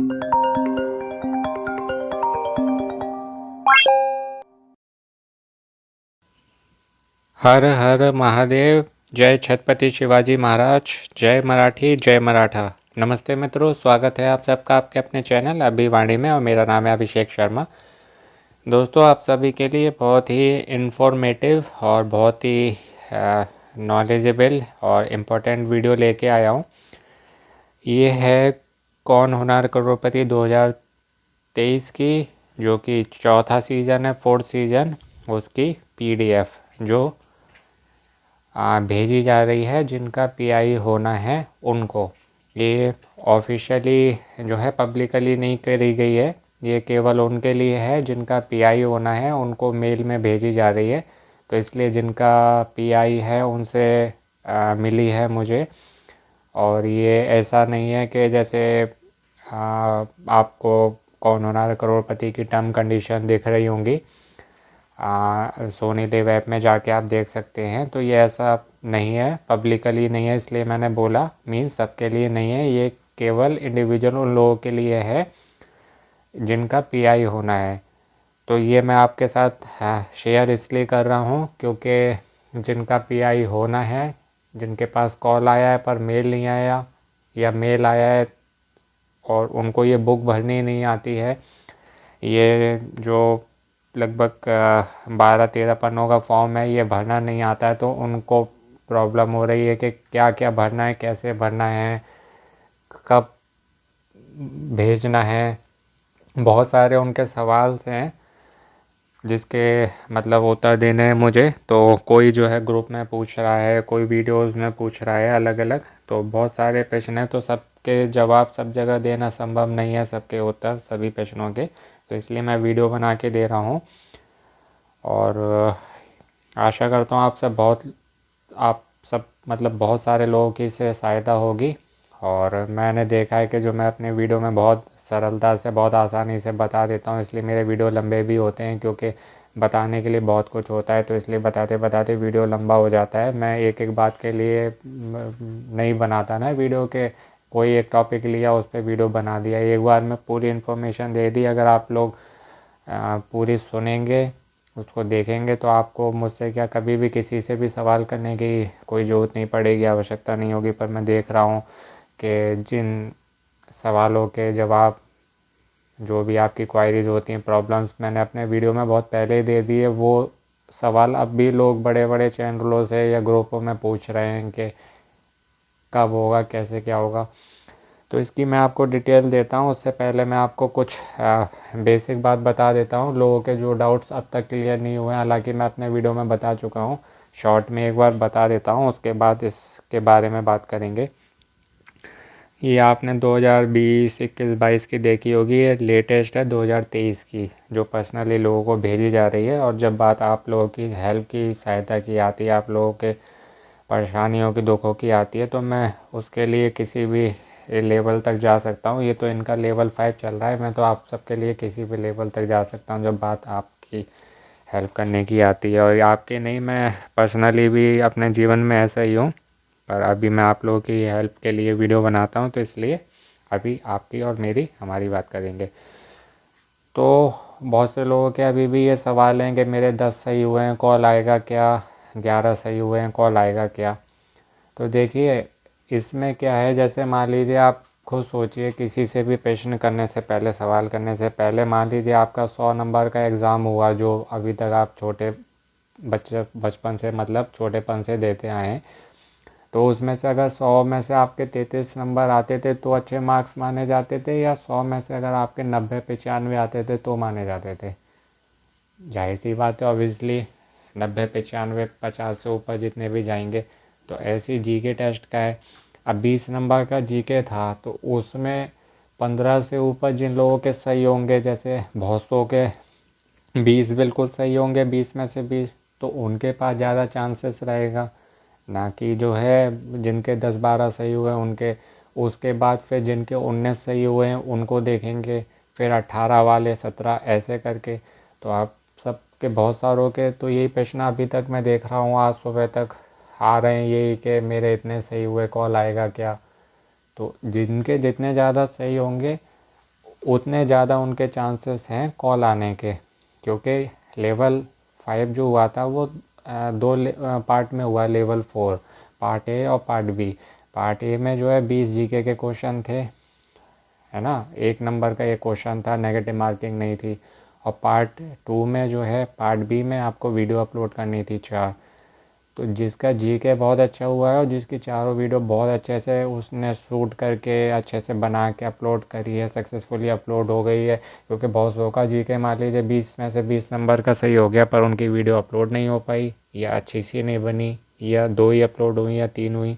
हर हर महादेव। जय छत्रपति शिवाजी महाराज। जय मराठी जय मराठा। नमस्ते मित्रों, स्वागत है आप सबका आपके अपने चैनल अभिवाणी में और मेरा नाम है अभिषेक शर्मा। दोस्तों, आप सभी के लिए बहुत ही इन्फॉर्मेटिव और बहुत ही नॉलेजेबल और इम्पोर्टेंट वीडियो लेके आया हूँ। ये है कौन होना करोड़पति 2023 की, जो कि चौथा सीज़न है, फोर्थ सीज़न, उसकी पीडीएफ जो भेजी जा रही है जिनका पीआई होना है उनको। ये ऑफिशियली जो है पब्लिकली नहीं करी गई है, ये केवल उनके लिए है जिनका पीआई होना है, उनको मेल में भेजी जा रही है। तो इसलिए जिनका पीआई है उनसे मिली है मुझे। और ये ऐसा नहीं है कि जैसे आपको कौन होना करोड़पति की टर्म कंडीशन दिख रही होंगी, सोनी लिव ऐप में जाके आप देख सकते हैं। तो ये ऐसा नहीं है, पब्लिकली नहीं है, इसलिए मैंने बोला मीन्स सबके लिए नहीं है, ये केवल इंडिविजुअल उन लोगों के लिए है जिनका पीआई होना है। तो ये मैं आपके साथ शेयर इसलिए कर रहा हूँ क्योंकि जिनका पीआई होना है, जिनके पास कॉल आया है पर मेल नहीं आया, या मेल आया है और उनको ये बुक भरनी नहीं आती है, ये जो लगभग 12-13 पन्नों का फॉर्म है, ये भरना नहीं आता है, तो उनको प्रॉब्लम हो रही है कि क्या क्या भरना है, कैसे भरना है, कब भेजना है। बहुत सारे उनके सवाल हैं जिसके मतलब उत्तर देने हैं मुझे। तो कोई जो है ग्रुप में पूछ रहा है, कोई वीडियोस में पूछ रहा है, अलग अलग, तो बहुत सारे प्रश्न हैं, तो सबके जवाब सब जगह देना संभव नहीं है, सबके उत्तर सभी प्रश्नों के। तो इसलिए मैं वीडियो बना के दे रहा हूँ और आशा करता हूँ आप सब मतलब बहुत सारे लोगों की इससे सहायता होगी। और मैंने देखा है कि जो मैं अपने वीडियो में बहुत सरलता से, बहुत आसानी से बता देता हूँ, इसलिए मेरे वीडियो लंबे भी होते हैं, क्योंकि बताने के लिए बहुत कुछ होता है, तो इसलिए बताते बताते वीडियो लंबा हो जाता है। मैं एक एक बात के लिए नहीं बनाता ना वीडियो के, कोई एक टॉपिक लिया उस पर वीडियो बना दिया। एक बार में पूरी इन्फॉर्मेशन दे दी, अगर आप लोग पूरी सुनेंगे, उसको देखेंगे, तो आपको मुझसे क्या कभी भी किसी से भी सवाल करने की कोई ज़रूरत नहीं पड़ेगी, आवश्यकता नहीं होगी। पर मैं देख रहा हूँ कि जिन सवालों के जवाब, जो भी आपकी क्वायरीज़ होती हैं, प्रॉब्लम्स, मैंने अपने वीडियो में बहुत पहले ही दे दिए। वो सवाल अब भी लोग बड़े बड़े चैनलों से या ग्रुपों में पूछ रहे हैं कि कब होगा, कैसे क्या होगा। तो इसकी मैं आपको डिटेल देता हूँ। उससे पहले मैं आपको कुछ बेसिक बात बता देता हूँ, लोगों के जो डाउट्स अब तक क्लियर नहीं हुए हैं, हालांकि मैं अपने वीडियो में बता चुका हूँ, शॉर्ट में एक बार बता देता हूँ, उसके बाद इसके बारे में बात करेंगे। ये आपने 2020, 21, 22 की देखी होगी, ये लेटेस्ट है 2023 की, जो पर्सनली लोगों को भेजी जा रही है। और जब बात आप लोगों की हेल्प की, सहायता की आती है, आप लोगों के परेशानियों की, दुखों की आती है, तो मैं उसके लिए किसी भी लेवल तक जा सकता हूँ। ये तो इनका लेवल 5 चल रहा है, मैं तो आप सबके लिए किसी भी लेवल तक जा सकता हूँ जब बात आपकी हेल्प करने की आती है। और आपके नहीं, मैं पर्सनली भी अपने जीवन में ऐसा ही हूँ, पर अभी मैं आप लोगों की हेल्प के लिए वीडियो बनाता हूँ, तो इसलिए अभी आपकी और मेरी हमारी बात करेंगे। तो बहुत से लोगों के अभी भी ये सवाल हैं कि मेरे 10 सही हुए हैं, कॉल आएगा क्या, 11 सही हुए हैं, कॉल आएगा क्या। तो देखिए, इसमें क्या है, जैसे मान लीजिए आप खुद सोचिए, किसी से भी प्रश्न करने से पहले, सवाल करने से पहले, मान लीजिए आपका 100 नंबर का एग्ज़ाम हुआ, जो अभी तक आप छोटे बचपन से, मतलब छोटेपन से देते आए हैं। तो उसमें से अगर 100 में से आपके 33 नंबर आते थे तो अच्छे मार्क्स माने जाते थे, या 100 में से अगर आपके 90-95 आते थे तो माने जाते थे? जाहिर सी बात है, ऑब्वियसली 90-95, 50 से ऊपर जितने भी जाएंगे। तो ऐसे ही जीके टेस्ट का है। अब 20 नंबर का जीके था, तो उसमें 15 से ऊपर जिन लोगों के सही होंगे, जैसे बहुत सौ के 20 बिल्कुल सही होंगे, 20 में से 20, तो उनके पास ज़्यादा चांसेस रहेगा, ना कि जो है जिनके 10-12 सही हुए उनके। उसके बाद फिर जिनके 19 सही हुए हैं उनको देखेंगे, फिर 18 वाले, 17, ऐसे करके। तो आप सबके बहुत सारों के तो यही प्रश्न अभी तक मैं देख रहा हूँ, आज सुबह तक आ रहे हैं यही कि मेरे इतने सही हुए, कॉल आएगा क्या। तो जिनके जितने ज़्यादा सही होंगे उतने ज़्यादा उनके चांसेस हैं कॉल आने के, क्योंकि लेवल 5 जो हुआ था वो दो पार्ट में हुआ, लेवल 4 पार्ट ए और पार्ट बी। पार्ट ए में जो है 20 जीके के क्वेश्चन थे, है ना, 1 नंबर का ये क्वेश्चन था, नेगेटिव मार्किंग नहीं थी। और पार्ट 2 में जो है, पार्ट बी में आपको वीडियो अपलोड करनी थी 4। तो जिसका जीके बहुत अच्छा हुआ है और जिसकी चारों वीडियो बहुत अच्छे से उसने शूट करके अच्छे से बना के अपलोड करी है, सक्सेसफुली अपलोड हो गई है। क्योंकि बहुत सौ का जीके मान लीजिए 20 में से 20 नंबर का सही हो गया, पर उनकी वीडियो अपलोड नहीं हो पाई, या अच्छी सी नहीं बनी, या 2 ही अपलोड हुई या 3 हुई,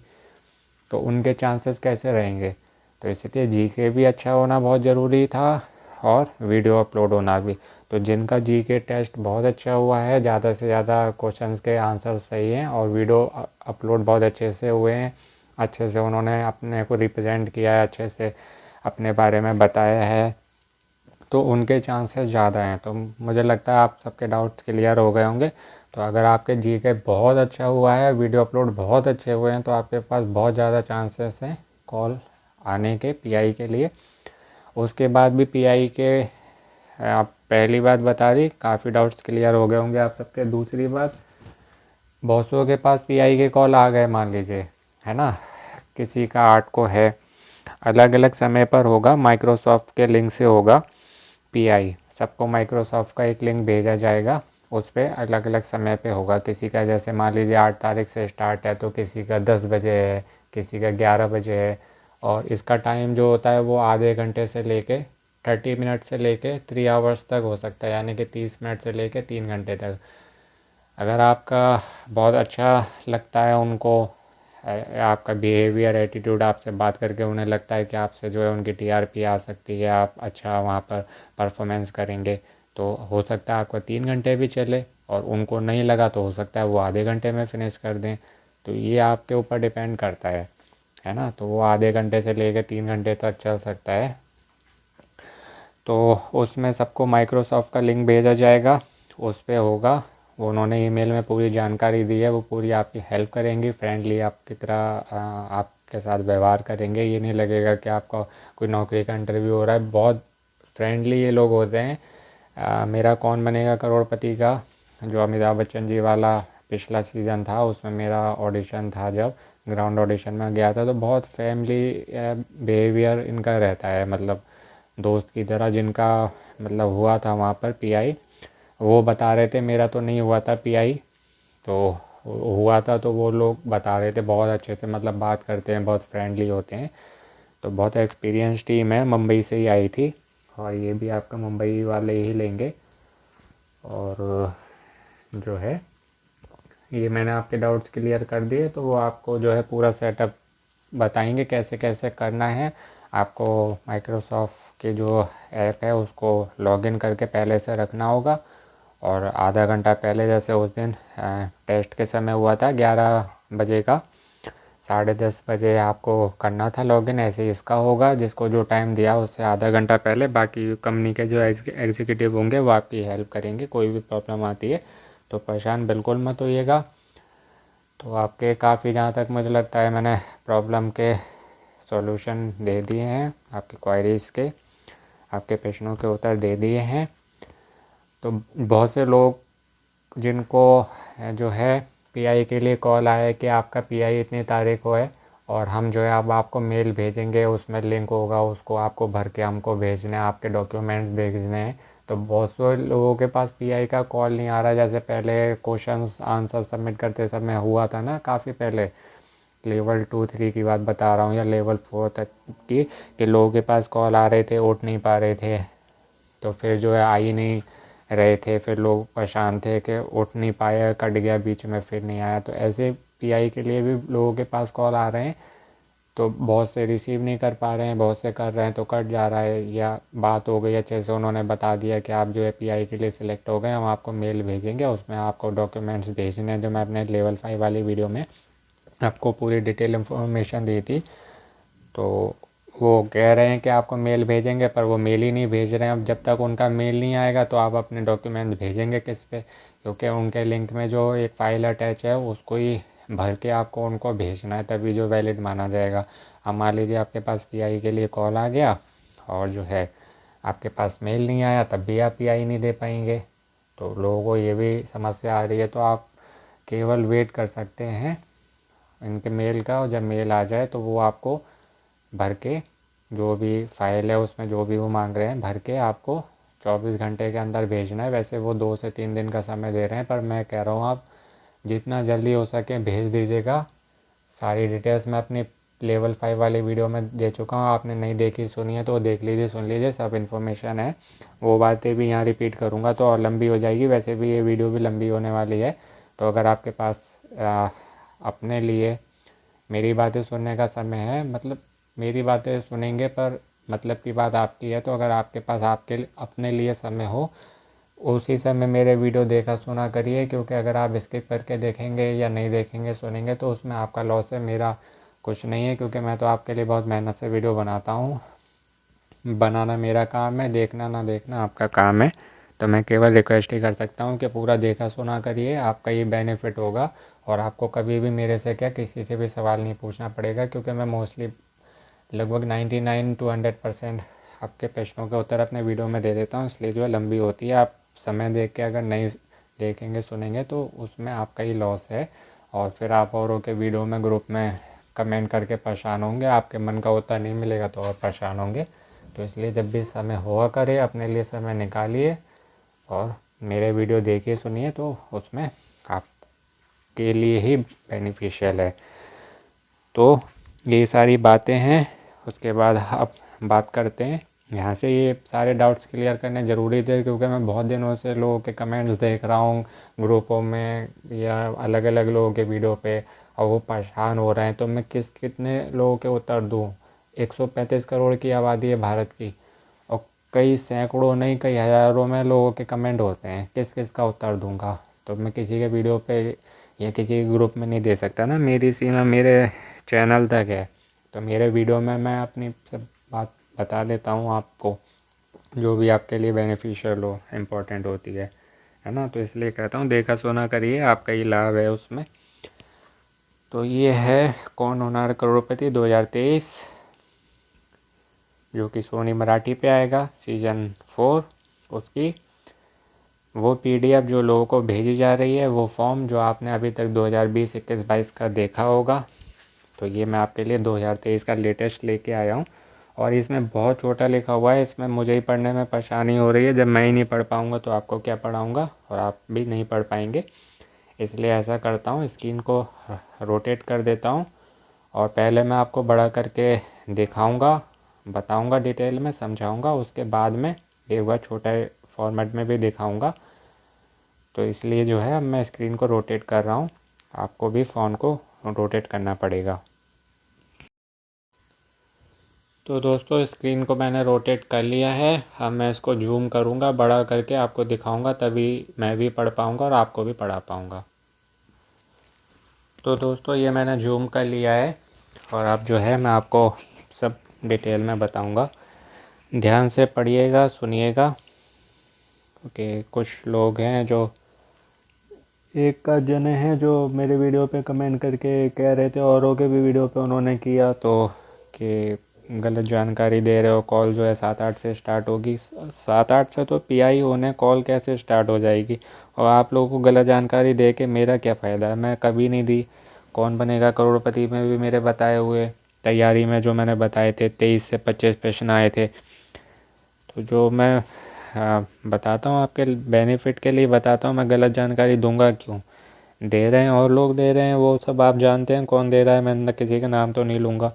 तो उनके चांसेस कैसे रहेंगे। तो इसलिए जीके भी अच्छा होना बहुत ज़रूरी था और वीडियो अपलोड होना भी। तो जिनका जीके टेस्ट बहुत अच्छा हुआ है, ज़्यादा से ज़्यादा क्वेश्चंस के आंसर सही हैं और वीडियो अपलोड बहुत अच्छे से हुए हैं, अच्छे से उन्होंने अपने को रिप्रेजेंट किया है, अच्छे से अपने बारे में बताया है, तो उनके चांसेस ज़्यादा हैं। तो मुझे लगता है आप सबके डाउट्स क्लियर हो गए होंगे। तो अगर आपके जीके बहुत अच्छा हुआ है, वीडियो अपलोड बहुत अच्छे हुए हैं, तो आपके पास बहुत ज़्यादा चांसेस हैं कॉल आने के पीआई के लिए। उसके बाद भी पीआई के आप पहली बात बता दी, काफ़ी डाउट्स क्लियर हो गए होंगे आप सबके। दूसरी बात, बॉसों के पास पीआई के कॉल आ गए मान लीजिए, है ना, किसी का 8 को है, अलग अलग समय पर होगा, माइक्रोसॉफ्ट के लिंक से होगा पीआई, सबको माइक्रोसॉफ्ट का एक लिंक भेजा जाएगा, उस पर अलग अलग समय पे होगा। किसी का जैसे मान लीजिए 8 तारीख से स्टार्ट है, तो किसी का 10 बजे है, किसी का 11 बजे है। और इसका टाइम जो होता है वो आधे घंटे से लेके 30 मिनट से लेके 3 आवर्स तक हो सकता है, यानी कि 30 मिनट से लेके 3 घंटे तक। अगर आपका बहुत अच्छा लगता है उनको, आपका बिहेवियर, एटीट्यूड, आपसे बात करके उन्हें लगता है कि आपसे जो है उनकी टीआरपी आ सकती है, आप अच्छा वहाँ पर परफॉर्मेंस करेंगे, तो हो सकता है आपका 3 घंटे भी चले, और उनको नहीं लगा तो हो सकता है वो आधे घंटे में फिनिश कर दें। तो ये आपके ऊपर डिपेंड करता है ना। तो वो आधे घंटे से लेकर 3 घंटे तक चल सकता है। तो उसमें सबको माइक्रोसॉफ्ट का लिंक भेजा जाएगा, उस पर होगा, वो उन्होंने ईमेल में पूरी जानकारी दी है, वो पूरी आपकी हेल्प करेंगी, फ्रेंडली आपकी तरह आपके साथ व्यवहार करेंगे। ये नहीं लगेगा कि आपका कोई नौकरी का इंटरव्यू हो रहा है, बहुत फ्रेंडली ये लोग होते हैं। मेरा कौन बनेगा करोड़पति का जो अमिताभ बच्चन जी वाला पिछला सीज़न था, उसमें मेरा ऑडिशन था, जब ग्राउंड ऑडिशन में गया था, तो बहुत फैमिली बिहेवियर इनका रहता है, मतलब दोस्त की तरह। जिनका मतलब हुआ था वहाँ पर पीआई, वो बता रहे थे, मेरा तो नहीं हुआ था पीआई, तो हुआ था, तो वो लोग बता रहे थे बहुत अच्छे से, मतलब बात करते हैं, बहुत फ्रेंडली होते हैं। तो बहुत एक्सपीरियंस टीम है, मुंबई से ही आई थी, और ये भी आपका मुंबई वाले ही लेंगे। और जो है, ये मैंने आपके डाउट्स क्लियर कर दिए, तो वो आपको जो है पूरा सेटअप बताएंगे कैसे कैसे करना है। आपको माइक्रोसॉफ्ट की जो ऐप है उसको लॉगिन करके पहले से रखना होगा, और आधा घंटा पहले, जैसे उस दिन टेस्ट के समय हुआ था 11 बजे का, 10:30 बजे आपको करना था लॉगिन। ऐसे ही इसका होगा, जिसको जो टाइम दिया उससे आधा घंटा पहले। बाकी कंपनी के जो एग्जीक्यूटिव होंगे वो आपकी हेल्प करेंगे, कोई भी प्रॉब्लम आती है तो परेशान बिल्कुल मत होइएगा। तो आपके काफ़ी, जहाँ तक मुझे लगता है, मैंने प्रॉब्लम के सॉल्यूशन दे दिए हैं, आपकी क्वायरीज़ के, आपके प्रश्नों के उत्तर दे दिए हैं। तो बहुत से लोग जिनको जो है पीआई के लिए कॉल आया कि आपका पीआई इतनी तारीख को है, और हम जो है अब आपको मेल भेजेंगे, उसमें लिंक होगा, उसको आपको भर के हमको भेजना है, आपके डॉक्यूमेंट्स भेजने हैं। तो बहुत से लोगों के पास पीआई का कॉल नहीं आ रहा, जैसे पहले क्वेश्चंस आंसर सबमिट करते समय हुआ था ना, काफ़ी पहले, लेवल 2 3 की बात बता रहा हूँ, या लेवल 4 तक की, कि लोगों के पास कॉल आ रहे थे, उठ नहीं पा रहे थे, तो फिर जो है आ ही नहीं रहे थे, फिर लोग परेशान थे कि उठ नहीं पाया, कट गया बीच में, फिर नहीं आया। तो ऐसे पीआई के लिए भी लोगों के पास कॉल आ रहे हैं, तो बहुत से रिसीव नहीं कर पा रहे हैं, बहुत से कर रहे हैं तो कट जा रहा है, या बात हो गई अच्छे से, उन्होंने बता दिया कि आप जो है पीआई के लिए सिलेक्ट हो गए, हम आपको मेल भेजेंगे, उसमें आपको डॉक्यूमेंट्स भेजने हैं, जो मैं अपने लेवल 5 वाली वीडियो में आपको पूरी डिटेल इन्फॉर्मेशन दी थी। तो वो कह रहे हैं कि आपको मेल भेजेंगे, पर वो मेल ही नहीं भेज रहे हैं। अब जब तक उनका मेल नहीं आएगा तो आप अपने डॉक्यूमेंट भेजेंगे किस पे, क्योंकि उनके लिंक में जो एक फ़ाइल अटैच है उसको ही भर के आपको उनको भेजना है, तभी जो वैलिड माना जाएगा। अब मान लीजिए आपके पास पीआई के लिए कॉल आ गया, और जो है आपके पास मेल नहीं आया तब भी आप पीआई नहीं दे पाएंगे। तो लोगों को ये भी समस्या आ रही है, तो आप केवल वेट कर सकते हैं इनके मेल का, और जब मेल आ जाए तो वो आपको भर के जो भी फाइल है उसमें जो भी वो मांग रहे हैं भर के आपको 24 घंटे के अंदर भेजना है। वैसे वो 2 से 3 दिन का समय दे रहे हैं, पर मैं कह रहा हूँ आप जितना जल्दी हो सके भेज दीजिएगा। सारी डिटेल्स मैं अपनी लेवल 5 वाली वीडियो में दे चुका हूँ, आपने नहीं देखी सुनी है तो देख लीजिए, सुन लीजिए, सब इन्फॉर्मेशन है। वो बातें भी यहाँ रिपीट करूँगा तो और लंबी हो जाएगी, वैसे भी ये वीडियो भी लंबी होने वाली है। तो अगर आपके पास अपने लिए मेरी बातें सुनने का समय है, मतलब मेरी बातें सुनेंगे पर मतलब की बात आपकी है, तो अगर आपके पास आपके अपने लिए समय हो उसी समय मेरे वीडियो देखा सुना करिए, क्योंकि अगर आप स्किप करके देखेंगे या नहीं देखेंगे सुनेंगे तो उसमें आपका लॉस है, मेरा कुछ नहीं है, क्योंकि मैं तो आपके लिए बहुत मेहनत से वीडियो बनाता हूँ। बनाना मेरा काम है, देखना ना देखना आपका काम है। तो मैं केवल रिक्वेस्ट ही कर सकता हूँ कि पूरा देखा सुना करिए, आपका ये बेनिफिट होगा। और आपको कभी भी मेरे से क्या किसी से भी सवाल नहीं पूछना पड़ेगा, क्योंकि मैं मोस्टली लगभग 99 to 100% आपके प्रश्नों के उत्तर अपने वीडियो में दे देता हूँ, इसलिए जो है लंबी होती है। आप समय देख के अगर नहीं देखेंगे सुनेंगे तो उसमें आपका ही लॉस है, और फिर आप औरों के वीडियो में ग्रुप में कमेंट करके परेशान होंगे, आपके मन का उत्तर नहीं मिलेगा तो और परेशान होंगे। तो इसलिए जब भी समय हुआ करे अपने लिए समय निकालिए और मेरे वीडियो देखिए सुनिए, तो उसमें आपके लिए ही बेनिफिशियल है। तो ये सारी बातें हैं। उसके बाद अब बात करते हैं यहाँ से, ये सारे डाउट्स क्लियर करने ज़रूरी थे, क्योंकि मैं बहुत दिनों से लोगों के कमेंट्स देख रहा हूँ ग्रुपों में या अलग अलग लोगों के वीडियो पे, और वो परेशान हो रहे हैं। तो मैं कितने लोगों के उत्तर दूँ? 135 करोड़ की आबादी है भारत की, और कई सैकड़ों नहीं कई हज़ारों में लोगों के कमेंट होते हैं, किस किस का उत्तर दूंगा? तो मैं किसी के वीडियो पे या किसी के ग्रुप में नहीं दे सकता ना, मेरी सीमा मेरे चैनल तक है। तो मेरे वीडियो में मैं अपनी सब बात बता देता हूँ आपको, जो भी आपके लिए बेनिफिशियल हो, इम्पोर्टेंट होती है ना। तो इसलिए कहता हूँ देखा सुना करिए, आपका ही लाभ है उसमें। तो ये है कौन होना करोड़पति 2023, जो कि सोनी मराठी पे आएगा सीज़न 4। उसकी वो पीडीएफ जो लोगों को भेजी जा रही है, वो फॉर्म जो आपने अभी तक 2020, 21, 22 का देखा होगा, तो ये मैं आपके लिए 2023 का लेटेस्ट लेके आया हूँ। और इसमें बहुत छोटा लिखा हुआ है, इसमें मुझे ही पढ़ने में परेशानी हो रही है। जब मैं ही नहीं पढ़ पाऊँगा तो आपको क्या पढ़ाऊँगा, और आप भी नहीं पढ़ पाएंगे। इसलिए ऐसा करता हूँ, स्क्रीन को रोटेट कर देता हूँ, और पहले मैं आपको बड़ा करके दिखाऊँगा, बताऊँगा, डिटेल में समझाऊँगा, उसके बाद में एक बार छोटा फॉर्मेट में भी दिखाऊँगा। तो इसलिए जो है अब मैं स्क्रीन को रोटेट कर रहा हूँ, आपको भी फ़ोन को रोटेट करना पड़ेगा। तो दोस्तों स्क्रीन को मैंने रोटेट कर लिया है। अब मैं इसको जूम करूँगा, बड़ा करके आपको दिखाऊँगा, तभी मैं भी पढ़ पाऊँगा और आपको भी पढ़ा पाऊँगा। तो दोस्तों ये मैंने जूम कर लिया है, और अब जो है मैं आपको सब डिटेल में बताऊँगा। ध्यान से पढ़िएगा, सुनिएगा, क्योंकि कुछ लोग हैं जो एक का जने हैं जो मेरे वीडियो पे कमेंट करके कह रहे थे, औरों के भी वीडियो पे उन्होंने किया, तो कि गलत जानकारी दे रहे हो, कॉल जो है 7-8 से स्टार्ट होगी। 7-8 से तो पीआई होने कॉल कैसे स्टार्ट हो जाएगी? और आप लोगों को गलत जानकारी दे के मेरा क्या फ़ायदा है? मैं कभी नहीं दी। कौन बनेगा करोड़पति में भी मेरे बताए हुए तैयारी में जो मैंने बताए थे 23 से 25 प्रश्न आए थे। तो जो मैं बताता हूँ आपके बेनिफिट के लिए बताता हूँ, मैं गलत जानकारी दूंगा क्यों? दे रहे हैं और लोग दे रहे हैं, वो सब आप जानते हैं कौन दे रहा है, मैं किसी का नाम तो नहीं लूँगा।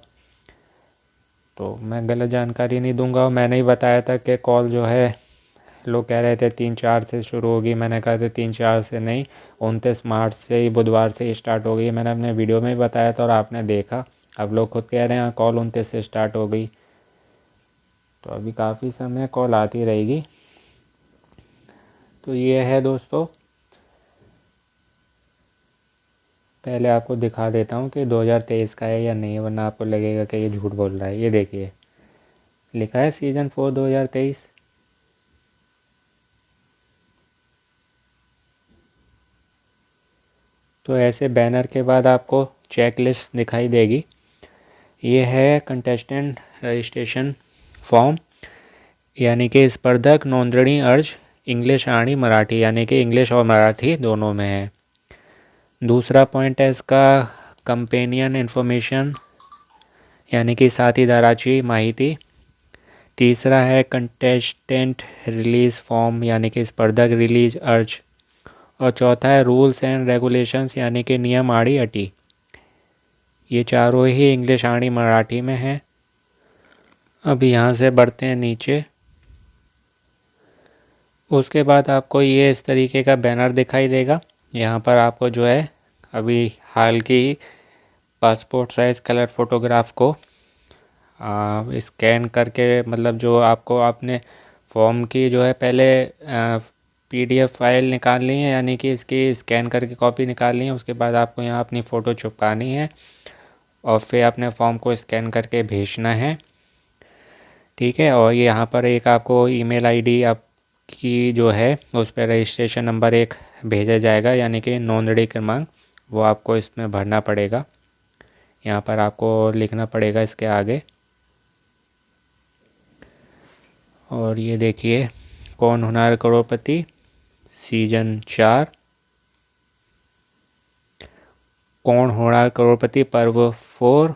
तो मैं गलत जानकारी नहीं दूंगा। और मैंने ही बताया था कि कॉल जो है लोग कह रहे थे 3-4 से शुरू होगी, मैंने कहा था 3-4 से नहीं, 29 मार्च से ही, बुधवार से ही स्टार्ट हो गई। मैंने अपने वीडियो में ही बताया था और आपने देखा। अब लोग खुद कह रहे हैं कॉल 29 से स्टार्ट हो गई, तो अभी काफ़ी समय कॉल आती रहेगी। तो ये है दोस्तों, पहले आपको दिखा देता हूँ कि 2023 का है या नहीं, वरना आपको लगेगा कि ये झूठ बोल रहा है। ये देखिए लिखा है सीज़न 4 2023। तो ऐसे बैनर के बाद आपको चेक लिस्ट दिखाई देगी। ये है कंटेस्टेंट रजिस्ट्रेशन फॉर्म। यानी कि स्पर्धक नोंदणी अर्ज इंग्लिश आणि मराठी, यानी कि इंग्लिश और मराठी दोनों में है। दूसरा पॉइंट है इसका कंपेनियन इन्फॉर्मेशन, यानी कि साथीदाराची माहिती। तीसरा है कंटेस्टेंट रिलीज फॉर्म, यानी कि स्पर्धक रिलीज अर्ज। और चौथा है रूल्स एंड रेगुलेशंस, यानी कि नियम आड़ी अटी। ये चारों ही इंग्लिश आड़ी मराठी में है। अब यहाँ से बढ़ते हैं नीचे। उसके बाद आपको ये इस तरीके का बैनर दिखाई देगा। यहाँ पर आपको जो है अभी हाल की पासपोर्ट साइज़ कलर फ़ोटोग्राफ को स्कैन करके, मतलब जो आपको आपने फॉर्म की जो है पहले पीडीएफ फाइल निकालनी है, यानी कि इसकी स्कैन करके कॉपी निकालनी है। उसके बाद आपको यहाँ अपनी फ़ोटो चिपकानी है और फिर अपने फॉर्म को स्कैन करके भेजना है, ठीक है। और ये यहाँ पर एक आपको ईमेल आईडी आपकी जो है उस पर रजिस्ट्रेशन नंबर एक भेजा जाएगा, यानी कि नोंदणी क्रमांक, वो आपको इसमें भरना पड़ेगा। यहाँ पर आपको लिखना पड़ेगा इसके आगे। और ये देखिए कौन होनार करोड़पति सीजन 4, कौन होनार करोड़पति पर्व 4,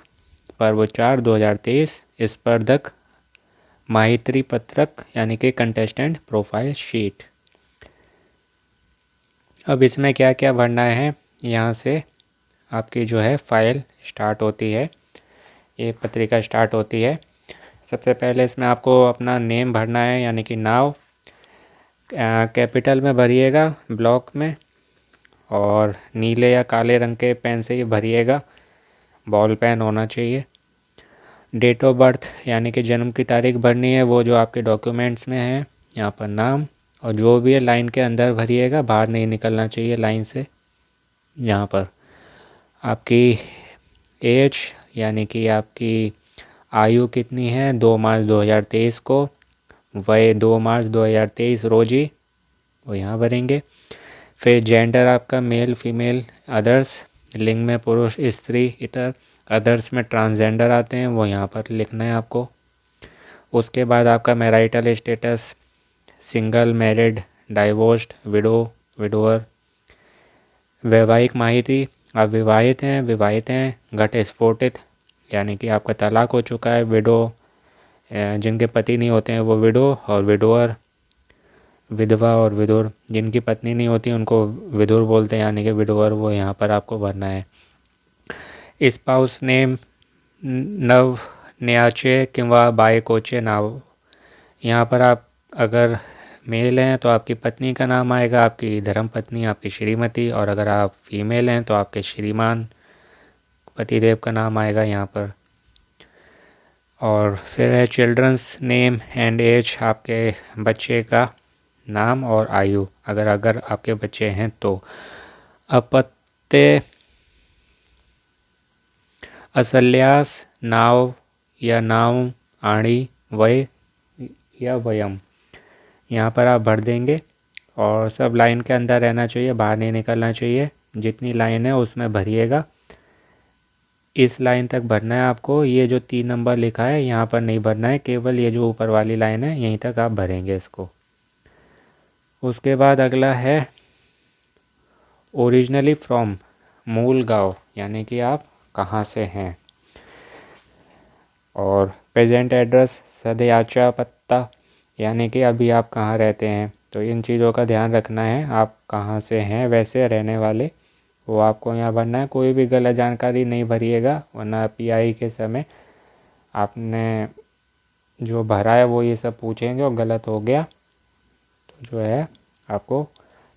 पर्व 4 2023, स्पर्धक माहिती पत्रक, यानी कि कंटेस्टेंट प्रोफाइल शीट। अब इसमें क्या क्या भरना है, यहाँ से आपकी जो है फाइल स्टार्ट होती है, ये पत्रिका स्टार्ट होती है। सबसे पहले इसमें आपको अपना नेम भरना है, यानी कि नाव कैपिटल में भरिएगा, ब्लॉक में, और नीले या काले रंग के पेन से ही भरिएगा, बॉल पेन होना चाहिए। डेट ऑफ बर्थ, यानी कि जन्म की तारीख भरनी है, वो जो आपके डॉक्यूमेंट्स में है। यहाँ पर नाम, और जो भी है लाइन के अंदर भरिएगा, बाहर नहीं निकलना चाहिए लाइन से। यहाँ पर आपकी एज, यानी कि आपकी आयु कितनी है 2 मार्च 2023 को, वय 2 मार्च 2023 रोजी, वो यहाँ भरेंगे। फिर जेंडर आपका मेल फीमेल अदर्स, लिंग में पुरुष स्त्री इतर, अदर्स में ट्रांसजेंडर आते हैं, वो यहाँ पर लिखना है आपको। उसके बाद आपका marital status, single, married, divorced, window, widower. वैवाहिक माहिती, आप विवाहित हैं, विवाहित हैं, घटस्फोटित, यानी कि आपका तलाक हो चुका है। विडो, जिनके पति नहीं होते हैं वो विडो, और विडोअर विधवा, और विधुर, जिनकी पत्नी नहीं होती उनको विधुर बोलते हैं, यानी कि विडोअर, वो यहाँ पर आपको भरना है। स्पाउस नेम, नव न्याचे किंवा बायकोचे नाव, यहाँ पर आप अगर मेल हैं तो आपकी पत्नी का नाम आएगा, आपकी धर्मपत्नी, आपकी श्रीमती, और अगर आप फीमेल हैं तो आपके श्रीमान पतिदेव का नाम आएगा यहाँ पर। और फिर है चिल्ड्रंस नेम एंड एज, आपके बच्चे का नाम और आयु, अगर आपके बच्चे हैं तो। अपत्य, असल्यास, नाव या नाव, आणी, वय या वयम, यहाँ पर आप भर देंगे। और सब लाइन के अंदर रहना चाहिए, बाहर नहीं निकलना चाहिए। जितनी लाइन है उसमें भरिएगा, इस लाइन तक भरना है आपको। ये जो 3 नंबर लिखा है यहाँ पर नहीं भरना है, केवल ये जो ऊपर वाली लाइन है यहीं तक आप भरेंगे इसको। उसके बाद अगला है ओरिजिनली फ्रॉम, मूल गांव, यानी कि आप कहाँ से हैं। और प्रेजेंट एड्रेस, सदयाचा पत्ता, यानी कि अभी आप कहाँ रहते हैं। तो इन चीज़ों का ध्यान रखना है, आप कहाँ से हैं वैसे रहने वाले, वो आपको यहाँ भरना है। कोई भी गलत जानकारी नहीं भरिएगा, वरना पीआई के समय आपने जो भरा है वो ये सब पूछेंगे और गलत हो गया तो जो है आपको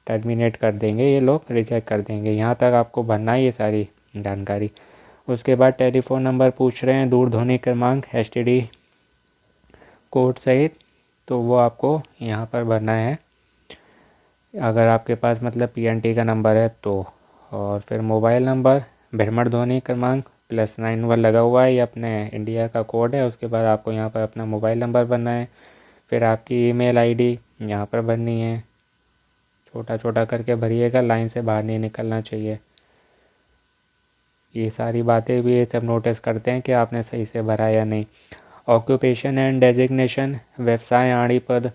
टर्मिनेट कर देंगे, ये लोग रिजेक्ट कर देंगे। यहाँ तक आपको भरना है ये सारी जानकारी। उसके बाद टेलीफोन नंबर पूछ रहे हैं, दूरध्वनि क्रमांक, एसटीडी कोड सहित, तो वो आपको यहाँ पर भरना है, अगर आपके पास मतलब पीएनटी का नंबर है तो। और फिर मोबाइल नंबर, भ्रमण ध्वनि क्रमांक +91 लगा हुआ है, ये अपने इंडिया का कोड है। उसके बाद आपको यहाँ पर अपना मोबाइल नंबर भरना है। फिर आपकी ईमेल आईडी यहाँ पर भरनी है, छोटा छोटा करके भरिएगा, लाइन से बाहर नहीं निकलना चाहिए। ये सारी बातें भी ये सब नोटिस करते हैं कि आपने सही से भरा या नहीं। ऑक्यूपेशन एंड डेजिग्नेशन, व्यवसाय आणी पद,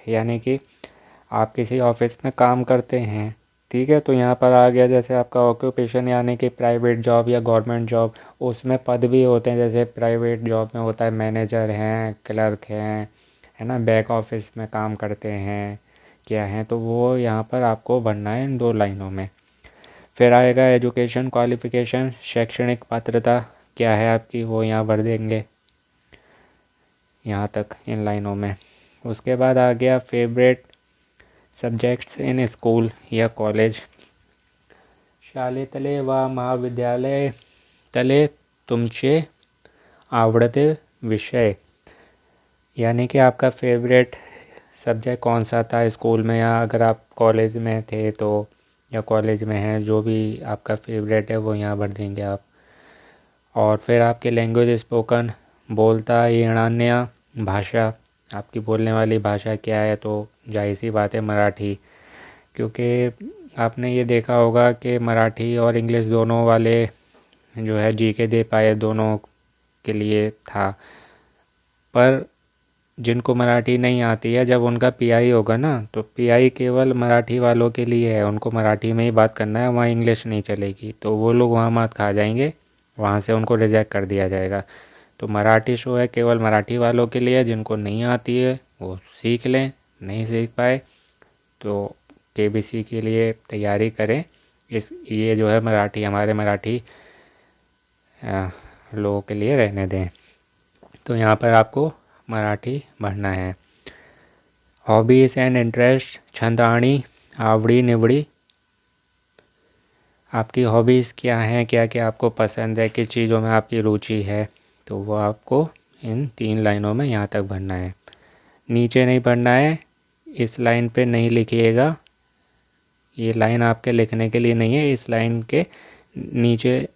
यानी कि आप किसी ऑफिस में काम करते हैं, ठीक है। तो यहाँ पर आ गया जैसे आपका ऑक्यूपेशन यानी कि प्राइवेट जॉब या गवर्नमेंट जॉब, उसमें पद भी होते हैं। जैसे प्राइवेट जॉब में होता है मैनेजर हैं, क्लर्क हैं, है ना, बैक ऑफिस में काम करते हैं, क्या हैं, तो वो यहाँ पर आपको भरना है इन 2 लाइनों में। फिर आएगा एजुकेशन क्वालिफ़िकेशन, शैक्षणिक पात्रता क्या है आपकी, वो यहाँ भर देंगे यहाँ तक इन लाइनों में। उसके बाद आ गया फेवरेट सब्जेक्ट्स इन स्कूल या कॉलेज, शाळेतले व महाविद्यालयातले तुमचे आवडते विषय, यानी कि आपका फेवरेट सब्जेक्ट कौन सा था स्कूल में, या अगर आप कॉलेज में थे तो, या कॉलेज में हैं, जो भी आपका फेवरेट है वो यहाँ भर देंगे आप। और फिर आपकी लैंग्वेज स्पोकन, बोलता येणान्या भाषा, आपकी बोलने वाली भाषा क्या है, तो जाहिर सी बात है मराठी, क्योंकि आपने ये देखा होगा कि मराठी और इंग्लिश दोनों वाले जो है जीके दे पाए दोनों के लिए था। पर जिनको मराठी नहीं आती है, जब उनका पीआई होगा ना, तो पीआई केवल मराठी वालों के लिए है, उनको मराठी में ही बात करना है, वहाँ इंग्लिश नहीं चलेगी, तो वो लोग वहाँ मात खा जाएंगे, वहाँ से उनको रिजेक्ट कर दिया जाएगा। तो मराठी शो है केवल मराठी वालों के लिए, जिनको नहीं आती है वो सीख लें, नहीं सीख पाए तो केबीसी के लिए तैयारी करें। ये जो है मराठी हमारे मराठी लोगों के लिए रहने दें। तो यहाँ पर आपको मराठी भरना है। हॉबीज़ एंड इंटरेस्ट, छंद आणि आवड़ी निवड़ी, आपकी हॉबीज़ क्या हैं, क्या क्या आपको पसंद है, किस चीज़ों में आपकी रुचि है, तो वो आपको इन 3 लाइनों में यहाँ तक भरना है। नीचे नहीं भरना है, इस लाइन पे नहीं लिखिएगा, ये लाइन आपके लिखने के लिए नहीं है, इस लाइन के नीचे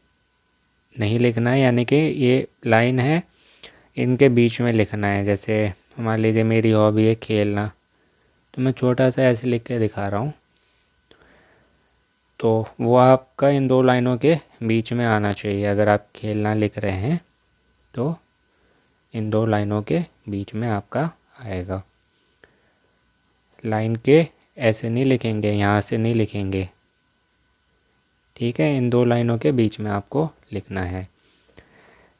नहीं लिखना है, यानी कि ये लाइन है इनके बीच में लिखना है। जैसे मान लीजिए मेरी हॉबी है खेलना, तो मैं छोटा सा ऐसे लिख के दिखा रहा हूँ, तो वो आपका इन 2 लाइनों के बीच में आना चाहिए। अगर आप खेलना लिख रहे हैं तो इन 2 लाइनों के बीच में आपका आएगा। लाइन के ऐसे नहीं लिखेंगे, यहाँ से नहीं लिखेंगे, ठीक है, इन 2 लाइनों के बीच में आपको लिखना है।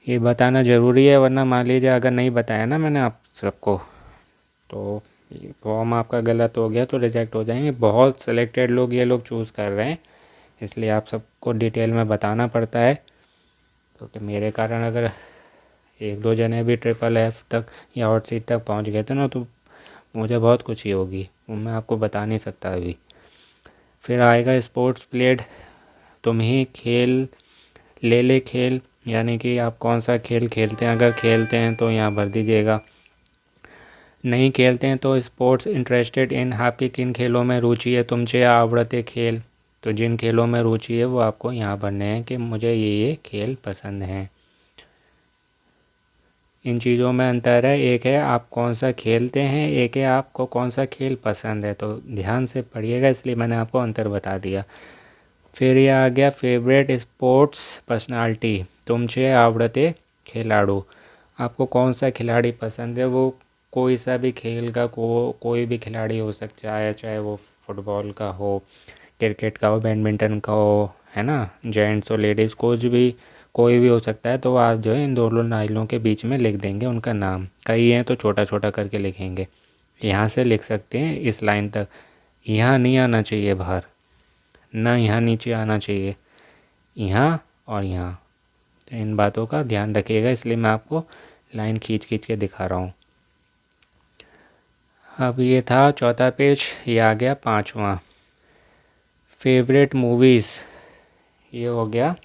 ये बताना ज़रूरी है, वरना मान लीजिए अगर नहीं बताया ना मैंने आप सबको, तो फॉर्म आपका गलत हो गया तो रिजेक्ट हो जाएंगे। बहुत सेलेक्टेड लोग ये लोग चूज़ कर रहे हैं, इसलिए आप सबको डिटेल में बताना पड़ता है, क्योंकि मेरे कारण अगर 1-2 जने भी FFF तक या हॉट सीट तक पहुंच गए थे ना, तो मुझे बहुत खुशी होगी, वो मैं आपको बता नहीं सकता अभी। फिर आएगा स्पोर्ट्स प्लेड, तुम ही खेल ले खेल, यानी कि आप कौन सा खेल खेलते हैं, अगर खेलते हैं तो यहाँ भर दीजिएगा, नहीं खेलते हैं तो स्पोर्ट्स इंटरेस्टेड इन, आपकी किन खेलों में रुचि है, तुमचे आवड़ते खेल, तो जिन खेलों में रुचि है वो आपको यहाँ भरने हैं कि मुझे ये खेल पसंद हैं। इन चीज़ों में अंतर है, एक है आप कौन सा खेलते हैं, एक है आपको कौन सा खेल पसंद है, तो ध्यान से पढ़िएगा, इसलिए मैंने आपको अंतर बता दिया। फिर ये आ गया फेवरेट स्पोर्ट्स पर्सनालिटी, तुमचे आवड़ते खिलाड़ू, आपको कौन सा खिलाड़ी पसंद है, वो कोई सा भी खेल का कोई भी खिलाड़ी हो सकता है, चाहे वो फुटबॉल का हो, क्रिकेट का हो, बैडमिंटन का हो, है ना, जेंट्स और लेडीज़ कोई भी हो सकता है। तो आप जो है इन 2 लाइनों के बीच में लिख देंगे उनका नाम, कई हैं तो छोटा छोटा करके लिखेंगे, यहाँ से लिख सकते हैं इस लाइन तक, यहाँ नहीं आना चाहिए बाहर, ना यहाँ नीचे आना चाहिए, यहाँ और यहाँ, तो इन बातों का ध्यान रखिएगा, इसलिए मैं आपको लाइन खींच खींच के दिखा रहा हूँ। अब ये था चौथा पेज, ये आ गया 5वां, फेवरेट मूवीज़, ये हो गया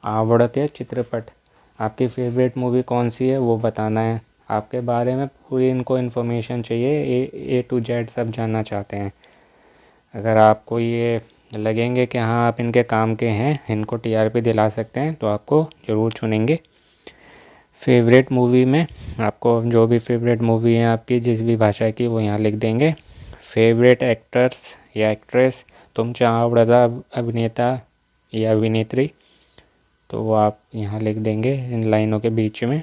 आवड़ते चित्रपट, आपकी फेवरेट मूवी कौन सी है वो बताना है, आपके बारे में पूरी इनको इन्फॉर्मेशन चाहिए, A to Z सब जानना चाहते हैं। अगर आपको ये लगेंगे कि हाँ आप इनके काम के हैं, इनको TRP दिला सकते हैं, तो आपको ज़रूर चुनेंगे। फेवरेट मूवी में आपको जो भी फेवरेट मूवी है आपकी जिस भी भाषा की, वो यहाँ लिख देंगे। फेवरेट एक्टर्स या एक्ट्रेस, तुमच्या आवडता अभिनेता या अभिनेत्री, तो वो आप यहाँ लिख देंगे इन लाइनों के बीच में।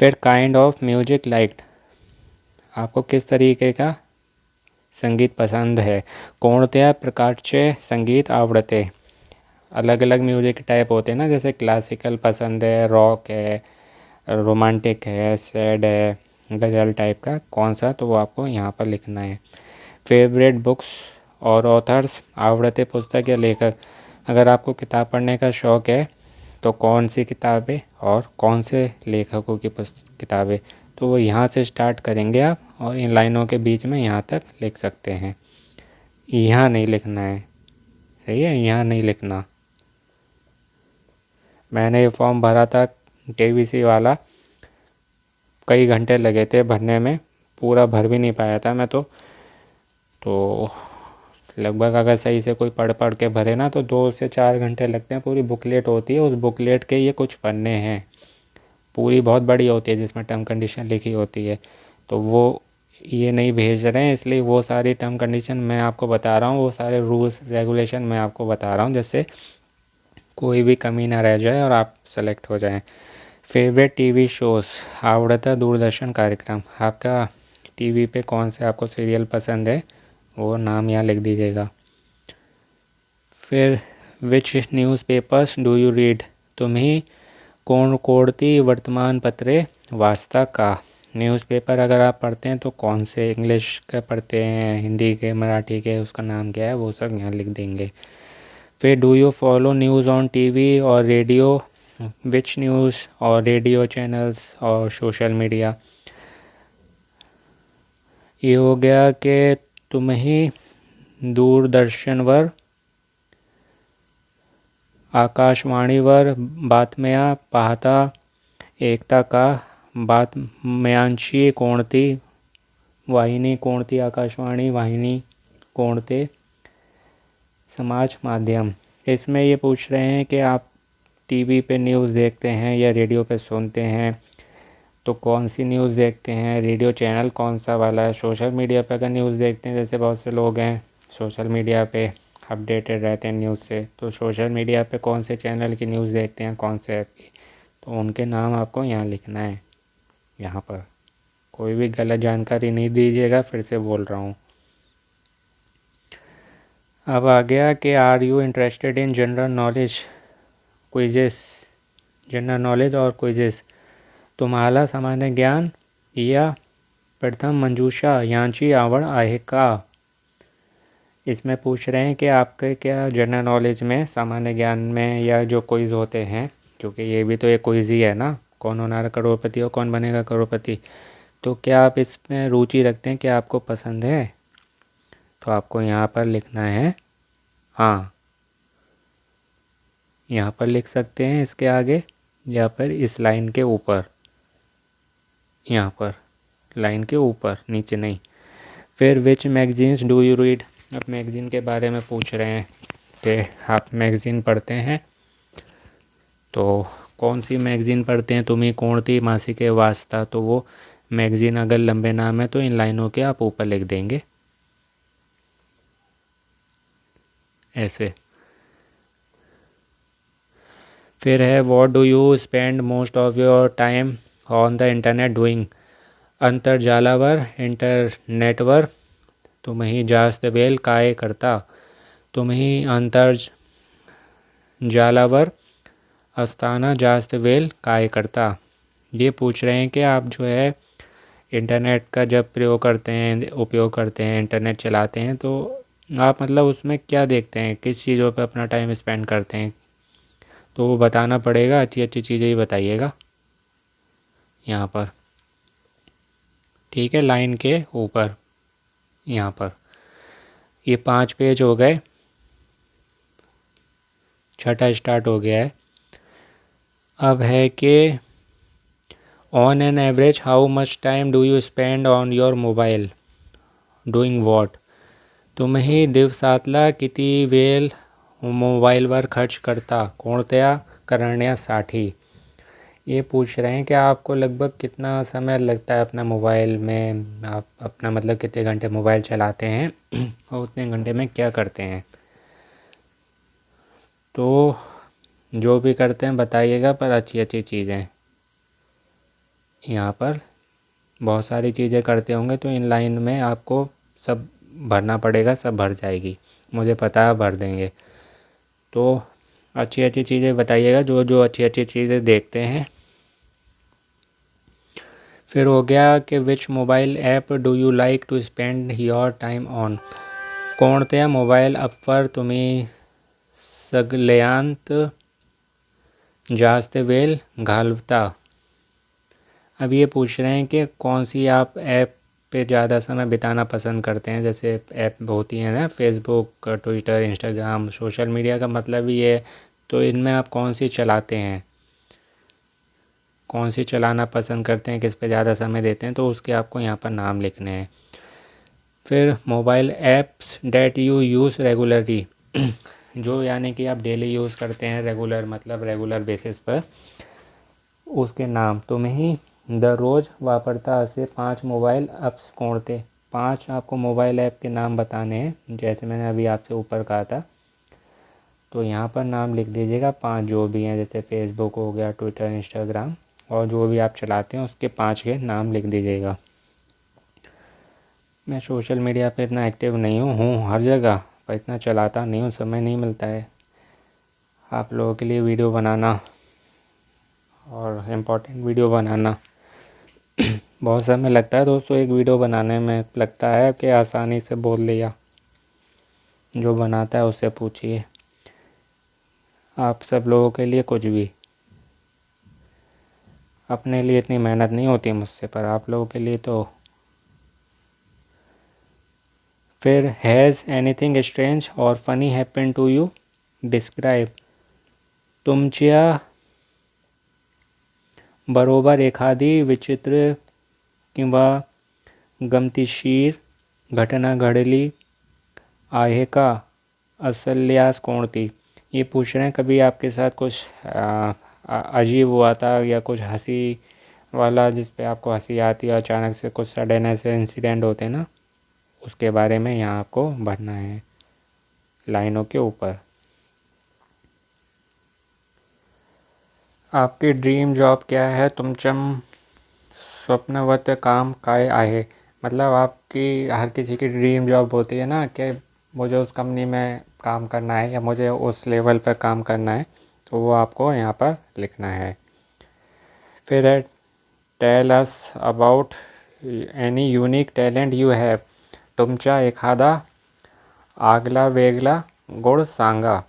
फिर काइंड ऑफ म्यूजिक लाइक, आपको किस तरीके का संगीत पसंद है. कोणत्या प्रकारचे संगीत आवडते. अलग अलग म्यूजिक टाइप होते हैं ना, जैसे क्लासिकल पसंद है, रॉक है, रोमांटिक है, सैड है, गज़ल टाइप का, कौन सा, तो वो आपको यहाँ पर लिखना है. फेवरेट बुक्स और ऑथर्स, आवड़ते पुस्तक या लेखक. अगर आपको किताब पढ़ने का शौक़ है तो कौन सी किताबें और कौन से लेखकों की किताबें, तो वो यहाँ से स्टार्ट करेंगे आप और इन लाइनों के बीच में यहाँ तक लिख सकते हैं. यहाँ नहीं लिखना है, सही है, यहाँ नहीं लिखना. मैंने ये फॉर्म भरा था KBC वाला, कई घंटे लगे थे भरने में, पूरा भर भी नहीं पाया था मैं तो लगभग अगर सही से कोई पढ़ के भरे ना तो 2 से 4 घंटे लगते हैं. पूरी बुकलेट होती है, उस बुकलेट के ये कुछ पन्ने हैं, पूरी बहुत बड़ी होती है जिसमें टर्म कंडीशन लिखी होती है. तो वो ये नहीं भेज रहे हैं, इसलिए वो सारी टर्म कंडीशन मैं आपको बता रहा हूँ, वो सारे रूल्स रेगुलेशन मैं आपको बता रहा हूँ, जिससे कोई भी कमी ना रह जाए और आप सेलेक्ट हो जाएं. फेवरेट टीवी शोज़, आवड़ता दूरदर्शन कार्यक्रम. आपका टीवी पे कौन से आपको सीरियल पसंद है वो नाम यहाँ लिख दीजिएगा. फिर विच न्यूज़पेपर्स डू यू रीड, तुम्ही कोणती वर्तमानपत्रे वाचता का. न्यूज़पेपर अगर आप पढ़ते हैं तो कौन से, इंग्लिश के पढ़ते हैं, हिंदी के, मराठी के, उसका नाम क्या है वो सब यहाँ लिख देंगे. फिर do you follow news on TV और रेडियो, विच न्यूज़ और रेडियो चैनल्स और सोशल मीडिया. ये हो गया कि तुम्ही दूरदर्शनवर, आकाशवाणीवर बातम्या पाहता, एकता का बातम्यांची कोणती वाहिनी, कोणती आकाशवाणी वाहिनी, कोणते समाज माध्यम. इसमें ये पूछ रहे हैं कि आप टीवी पे न्यूज़ देखते हैं या रेडियो पे सुनते हैं, तो कौन सी न्यूज़ देखते हैं, रेडियो चैनल कौन सा वाला है. सोशल मीडिया पे अगर न्यूज़ देखते हैं, जैसे बहुत से लोग हैं सोशल मीडिया पे अपडेटेड रहते हैं न्यूज़ से, तो सोशल मीडिया पे कौन से चैनल की न्यूज़ देखते हैं, कौन से ऐप की, तो उनके नाम आपको यहाँ लिखना है. यहाँ पर कोई भी गलत जानकारी नहीं दीजिएगा, फिर से बोल रहा हूँ. अब आ गया कि are you interested in general knowledge quizzes, general knowledge और क्विजेस. तुम्हाला सामान्य ज्ञान या प्रथम मंजूषा यांची आवड आहे का. इसमें पूछ रहे हैं कि आपके क्या जनरल नॉलेज में, सामान्य ज्ञान में, या जो क्विज़ होते हैं, क्योंकि ये भी तो एक क्विज़ ही है ना, कौन होना करोड़पति और कौन बनेगा करोड़पति, तो क्या आप इसमें रुचि रखते हैं, कि आपको पसंद है, तो आपको यहाँ पर लिखना है हाँ. यहाँ पर लिख सकते हैं इसके आगे, या फिर इस लाइन के ऊपर, यहाँ पर लाइन के ऊपर, नीचे नहीं. फिर विच मैगजीन्स डू यू रीड, अब मैगज़ीन के बारे में पूछ रहे हैं कि आप मैगज़ीन पढ़ते हैं, तो कौन सी मैगज़ीन पढ़ते हैं. तुम्ही कोणती मासिके वाचता, तो वो मैगज़ीन अगर लंबे नाम है तो इन लाइनों के आप ऊपर लिख देंगे ऐसे. फिर है what do you spend most of your time on the internet doing, अंतर्जालावर, इंटरनेटवर तुम्ही जास्त वेळ काय करता. तुम्ही अंतर्जालावर असताना जास्त वेळ काय करता. ये पूछ रहे हैं कि आप जो है इंटरनेट का जब प्रयोग करते हैं, उपयोग करते हैं, इंटरनेट चलाते हैं, तो आप मतलब उसमें क्या देखते हैं, किस चीज़ों पे अपना टाइम स्पेंड करते हैं, तो वो बताना पड़ेगा. अच्छी अच्छी चीज़ें ही बताइएगा यहाँ पर, ठीक है, लाइन के ऊपर यहाँ पर. ये 5 पेज हो गए, छठा स्टार्ट हो गया है. अब है कि on an average how much time do you spend on your mobile doing what. तुम्ही दिवसातला किती वेळ मोबाईलवर खर्च करता, कोणत्या करण्यासाठी. ये पूछ रहे हैं कि आपको लगभग कितना समय लगता है अपना मोबाइल में, आप अपना मतलब कितने घंटे मोबाइल चलाते हैं और उतने घंटे में क्या करते हैं. तो जो भी करते हैं बताइएगा, पर अच्छी अच्छी चीज़ें. यहाँ पर बहुत सारी चीज़ें करते होंगे, तो इन लाइन में आपको सब भरना पड़ेगा, सब भर जाएगी, मुझे पता है भर देंगे। तो अच्छी अच्छी चीज़ें बताइएगा, जो जो अच्छी अच्छी चीज़ें देखते हैं। फिर हो गया कि which mobile app do you like to spend your time on. कोणत्या मोबाईल ॲपवर तुम्ही सगळ्यात जास्त वेळ घालवता। अब ये पूछ रहे हैं कि कौन सी आप ऐप पे ज़्यादा समय बिताना पसंद करते हैं। जैसे ऐप होती है ना, Facebook, Twitter, Instagram, social media का मतलब ही है। तो इनमें आप कौन सी चलाते हैं, कौन सी चलाना पसंद करते हैं, किस पे ज़्यादा समय देते हैं, तो उसके आपको यहाँ पर नाम लिखने हैं। फिर mobile apps that you use regularly, जो यानी कि आप डेली यूज़ करते हैं, रेगुलर मतलब रेगुलर बेसिस पर, उसके नाम। तुम्ही दररोज वापरता असे 5 मोबाइल ऐप्स कोणते। 5 आपको मोबाइल ऐप के नाम बताने हैं, जैसे मैंने अभी आपसे ऊपर कहा था। तो यहाँ पर नाम लिख दीजिएगा 5 जो भी हैं, जैसे फेसबुक हो गया, ट्विटर, इंस्टाग्राम, और जो भी आप चलाते हैं उसके 5 के नाम लिख दीजिएगा। मैं सोशल मीडिया पे इतना एक्टिव नहीं हूँ हर जगह, पर इतना चलाता नहीं हूँ, समय नहीं मिलता है आप लोगों के लिए वीडियो बनाना और इम्पोर्टेंट वीडियो बनाना। बहुत समय लगता है दोस्तों एक वीडियो बनाने में, लगता है कि आसानी से बोल लिया। जो बनाता है उससे पूछिए, आप सब लोगों के लिए कुछ भी। अपने लिए इतनी मेहनत नहीं होती मुझसे, पर आप लोगों के लिए तो। फिर has anything strange or funny happen to you, describe. तुमच्या बरोबर एखादी विचित्र किंवा गमतीशीर घटना घडली आहे का, असल्यास कोणती। ये पूछ रहे हैं कभी आपके साथ कुछ अजीब हुआ था, या कुछ हंसी वाला जिस पे आपको हंसी आती है, अचानक से कुछ सडन ऐसे इंसिडेंट होते हैं ना, उसके बारे में यहाँ आपको भरना है लाइनों के ऊपर। आपकी ड्रीम जॉब क्या है, तुमचं स्वप्नवत काम काय आहे। मतलब आपकी हर किसी की ड्रीम जॉब होती है ना, कि मुझे उस कंपनी में काम करना है या मुझे उस लेवल पर काम करना है, तो वो आपको यहाँ पर लिखना है। फिर है tell us about any unique talent you have. तुमचा एखादा आगला वेगला गुण सांगा।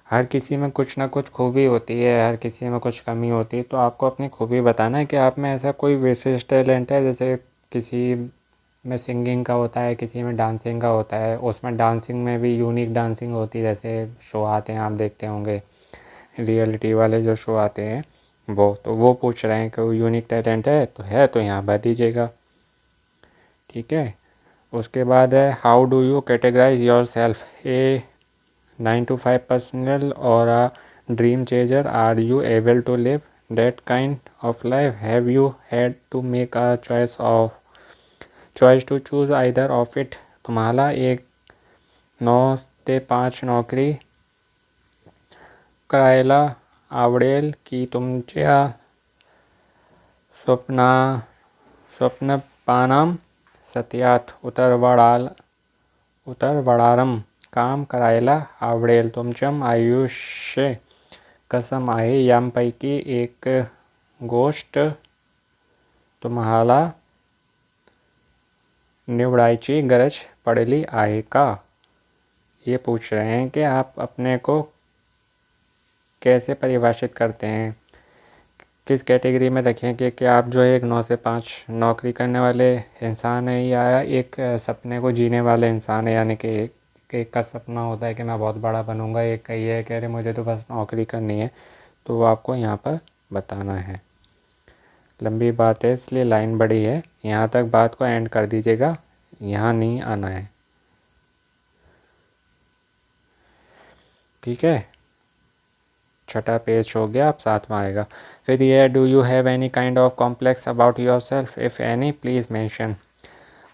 हर किसी में कुछ ना कुछ खूबी होती है, हर किसी में कुछ कमी होती है, तो आपको अपनी खूबी बताना है कि आप में ऐसा कोई विशेष टैलेंट है। जैसे किसी में सिंगिंग का होता है, किसी में डांसिंग का होता है, उसमें डांसिंग में भी यूनिक डांसिंग होती है। जैसे शो आते हैं, आप देखते होंगे रियलिटी वाले जो शो आते हैं, वो तो वो पूछ रहे हैं कि वो यूनिक टैलेंट है तो यहाँ भर दीजिएगा। ठीक है। उसके बाद है how do you categorise yourself, a 9 to 5 personal or a dream chaser, are you able to live that kind of life, have you had to make a choice to choose either of it। तुम्हाला एक 9 ते 5 नोकरी करायला आवडेल की तुमच्या स्वप्नपानम सत्यात उतरवडारम काम करायला आवडेल। तुमचं आयुष्य कसं आहे यांपैकी एक गोष्ट तुम्हाला निवडायची गरज पडली आहे का। ये पूछ रहे हैं कि आप अपने को कैसे परिभाषित करते हैं, किस कैटेगरी में रखें, कि आप जो एक 9 से 5 नौकरी करने वाले इंसान है, या एक सपने को जीने वाले इंसान है। यानी कि एक का सपना होता है कि मैं बहुत बड़ा बनूंगा, एक का ये है कि अरे मुझे तो बस नौकरी करनी है। तो वो आपको यहाँ पर बताना है। लंबी बात है इसलिए लाइन बड़ी है, यहाँ तक बात को एंड कर दीजिएगा, यहाँ नहीं आना है। ठीक है, छठा पेज हो गया, अब सातवां आएगा। फिर ये do you have any kind of complex about your self, if any please mention.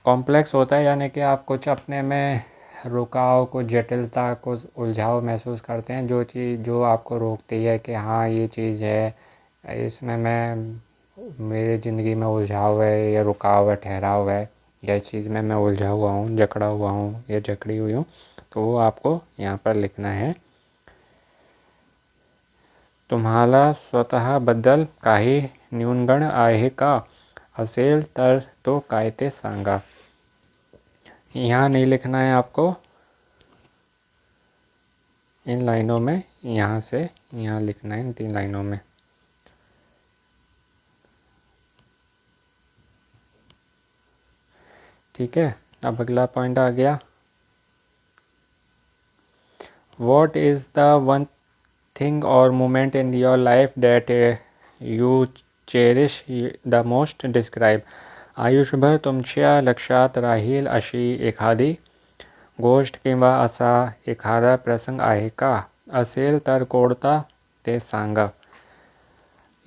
Complex होता है यानी कि आप कुछ अपने में रुकाव, कुछ जटिलता, कुछ उलझाव महसूस करते हैं, जो चीज़ जो आपको रोकती है कि हाँ ये चीज़ है, इसमें मैं मेरी ज़िंदगी में उलझाव है या रुकाव है, ठहराव है, या इस चीज़ में मैं उलझा हुआ हूँ, जकड़ा हुआ हूँ या जकड़ी हुई हूँ, तो वो आपको यहाँ पर लिखना है। तुम्हाला स्वतः बद्दल काही न्यूनगुण आहे का? असेल तर तो काय ते सांगा। यहाँ नहीं लिखना है आपको इन लाइनों में, यहाँ से यहाँ लिखना है इन 3 लाइनों में। ठीक है, अब अगला पॉइंट आ गया। What is the one thing or moment in your life that you cherish the most? Describe. आयुष्यभर तुमच्या लक्षात राहील अशी एखादी गोष्ट किंवा असा एखादा प्रसंग आहे का? असेल तर कोणता ते सांगा।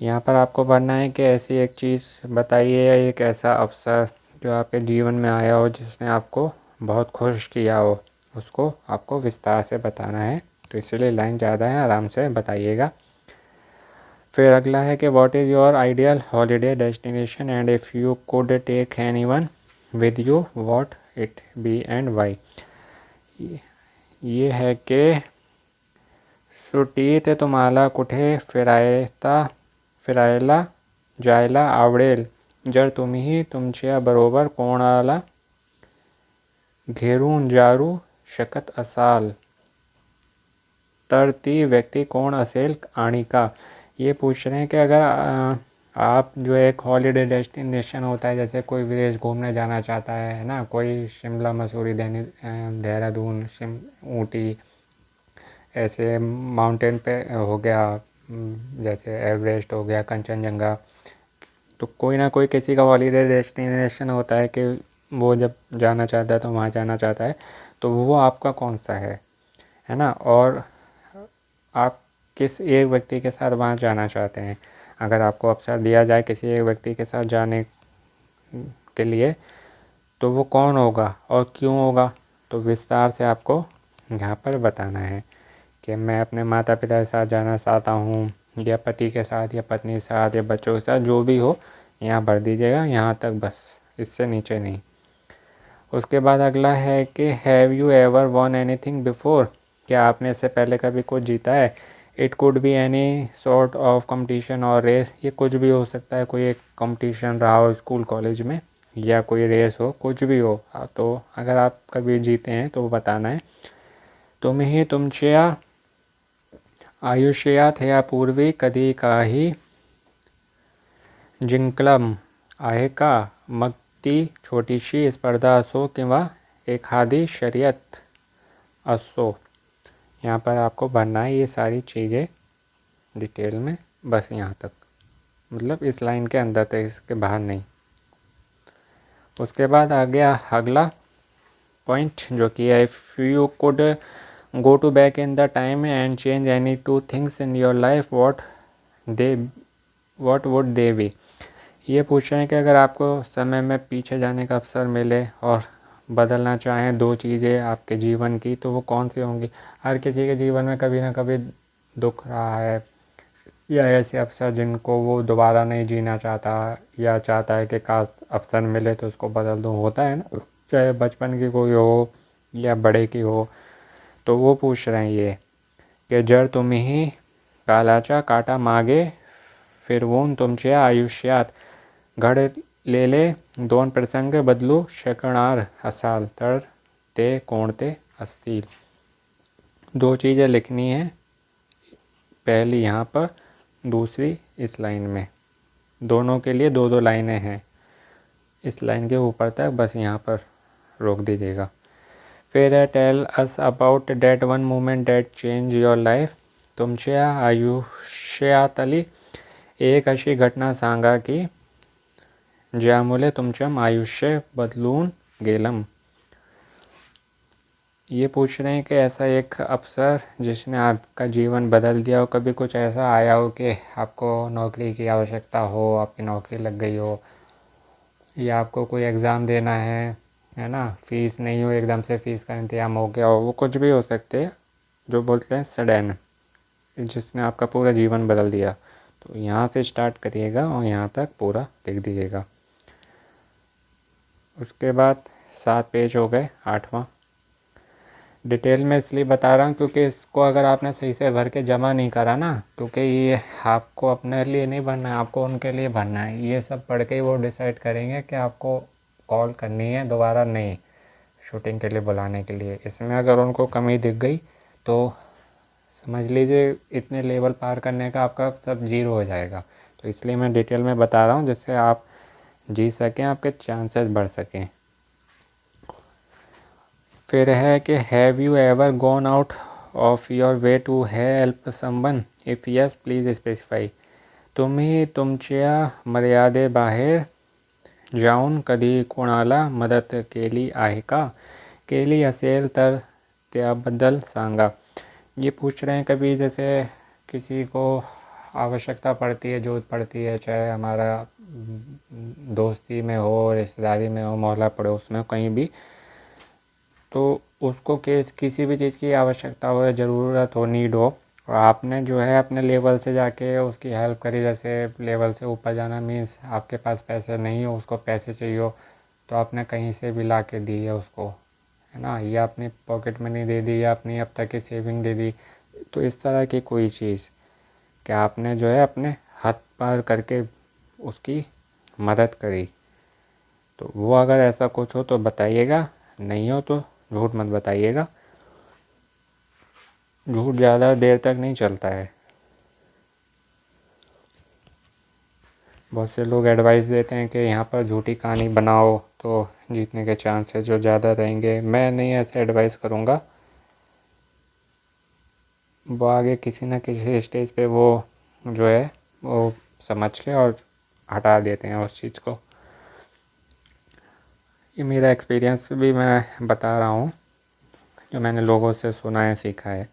यहाँ पर आपको पढ़ना है कि ऐसी एक चीज़ बताइए या एक ऐसा अवसर जो आपके जीवन में आया हो जिसने आपको बहुत खुश किया हो, उसको आपको विस्तार से बताना है। तो इसलिए लाइन ज़्यादा है, आराम से बताइएगा। फिर अगला है कि what is your ideal holiday destination and if you could take anyone with you what it be and why. ये है कि सुट्टीत तुम्हाला कुठे फिरायला जायला आवडेल? जर तुम्ही तुमच्या बरोबर कोणाला घेऊन जाऊ शकत असाल तर ती व्यक्ति कौन असेल आणि का? ये पूछ रहे हैं कि अगर आप जो एक हॉलीडे डेस्टिनेशन होता है, जैसे कोई विदेश घूमने जाना चाहता है ना, कोई शिमला मसूरी देहरादून ऊटी ऐसे माउंटेन पे हो गया, जैसे एवरेस्ट हो गया, कंचनजंगा, तो कोई ना कोई किसी का हॉलीडे डेस्टिनेशन होता है कि वो जब जाना चाहता है तो वहाँ जाना चाहता है, तो वो आपका कौन सा है ना? और आप किस एक व्यक्ति के साथ वहाँ जाना चाहते हैं? अगर आपको अवसर दिया जाए किसी एक व्यक्ति के साथ जाने के लिए, तो वो कौन होगा और क्यों होगा? तो विस्तार से आपको यहाँ पर बताना है कि मैं अपने माता पिता के साथ जाना चाहता हूँ, या पति के साथ या पत्नी के साथ या बच्चों के साथ, जो भी हो यहाँ भर दीजिएगा, यहाँ तक बस, इससे नीचे नहीं। उसके बाद अगला है कि have you ever won anything before? क्या आपने इससे पहले कभी कुछ जीता है? It could be any sort of competition or race. ये कुछ भी हो सकता है, कोई एक कंपटीशन रहा हो स्कूल कॉलेज में, या कोई रेस हो, कुछ भी हो। तो अगर आप कभी जीते हैं तो वो बताना है। तुम्ही तुमच्या आयुष्यात यापूर्वी कधी काही जिंकलं आहे का? मग ती छोटीशी स्पर्धा असो किंवा एखादी शर्यत असो। यहाँ पर आपको भरना है ये सारी चीज़ें डिटेल में, बस यहाँ तक, मतलब इस लाइन के अंदर तक, इसके बाहर नहीं। उसके बाद आ गया अगला पॉइंट जो कि है if you could go to back in the time and change any 2 things in your life what would they be. ये पूछ रहे हैं कि अगर आपको समय में पीछे जाने का अवसर मिले और बदलना चाहें 2 चीज़ें आपके जीवन की, तो वो कौन सी होंगी? हर किसी के जीवन में कभी ना कभी दुख रहा है, या ऐसे अवसर जिनको वो दोबारा नहीं जीना चाहता, या चाहता है कि काश अवसर मिले तो उसको बदल दूँ, होता है ना, चाहे बचपन की कोई हो या बड़े की हो। तो वो पूछ रहे हैं ये कि जर तुम्ही कालाचा काटा मागे फिरवून तुमच्या आयुष्यात घडलेले 2 प्रसंग बदलू शकणार असाल तर ते कोणते असतील? 2 चीज़ें लिखनी है, पहली यहाँ पर, दूसरी इस लाइन में। दोनों के लिए 2-2 लाइनें हैं, इस लाइन के ऊपर तक बस यहाँ पर रोक दीजिएगा। फिर है tell us about that one moment that change your life. तुमच्या आयुष्यातली एक अशी घटना सांगा की ज्यामुळे तुमचं आयुष्य बदलून गेलं। ये पूछ रहे हैं कि ऐसा एक अवसर जिसने आपका जीवन बदल दिया हो। कभी कुछ ऐसा आया हो कि आपको नौकरी की आवश्यकता हो, आपकी नौकरी लग गई हो, या आपको कोई एग्ज़ाम देना है ना, फ़ीस नहीं हो, एकदम से फ़ीस का इंतज़ाम हो गया हो, वो कुछ भी हो सकते हैं, जो बोलते हैं सडन, जिसने आपका पूरा जीवन बदल दिया। तो यहाँ से स्टार्ट करिएगा और यहाँ तक पूरा लिख दीजिएगा। उसके बाद 7 पेज हो गए। 8वां डिटेल में इसलिए बता रहा हूँ क्योंकि इसको अगर आपने सही से भर के जमा नहीं करा ना, क्योंकि ये आपको अपने लिए नहीं भरना है, आपको उनके लिए भरना है। ये सब पढ़ के ही वो डिसाइड करेंगे कि आपको कॉल करनी है दोबारा नहीं शूटिंग के लिए बुलाने के लिए। इसमें अगर उनको कमी दिख गई तो समझ लीजिए इतने लेवल पार करने का आपका सब जीरो हो जाएगा। तो इसलिए मैं डिटेल में बता रहा हूँ जिससे आप जीत सकें, आपके चांसेस बढ़ सकें। फिर है कि have you ever gone out of your way to help someone, if yes please specify. तुम्ही तुमच्या मर्यादेबाहेर जाऊन कधी कोणाला मदत केली आहे का? केली असेल तर त्याबद्दल सांगा। ये पूछ रहे हैं कभी जैसे किसी को आवश्यकता पड़ती है, ज़रूरत पड़ती है, चाहे हमारा दोस्ती में हो, रिश्तेदारी में हो, मोहल्ला पड़ोस में हो, कहीं भी, तो उसको किसी भी चीज़ की आवश्यकता हो या ज़रूरत हो, नीड हो, और आपने जो है अपने लेवल से जाके उसकी हेल्प करी। जैसे लेवल से ऊपर जाना मीन्स आपके पास पैसे नहीं हो, उसको पैसे चाहिए हो, तो आपने कहीं से भी ला के दी है उसको, है ना, या अपनी पॉकेट मनी दे दी या अपनी अब तक की सेविंग दे दी। तो इस तरह की कोई चीज़ कि आपने जो है अपने हाथ पार करके उसकी मदद करी, तो वो अगर ऐसा कुछ हो तो बताइएगा, नहीं हो तो झूठ मत बताइएगा। झूठ ज़्यादा देर तक नहीं चलता है। बहुत से लोग एडवाइस देते हैं कि यहाँ पर झूठी कहानी बनाओ तो जीतने के चांसेस जो ज़्यादा रहेंगे। मैं नहीं ऐसे एडवाइस करूँगा। वो आगे किसी न किसी स्टेज पे वो जो है वो समझ के और हटा देते हैं उस चीज़ को। ये मेरा एक्सपीरियंस भी मैं बता रहा हूँ, जो मैंने लोगों से सुना है, सीखा है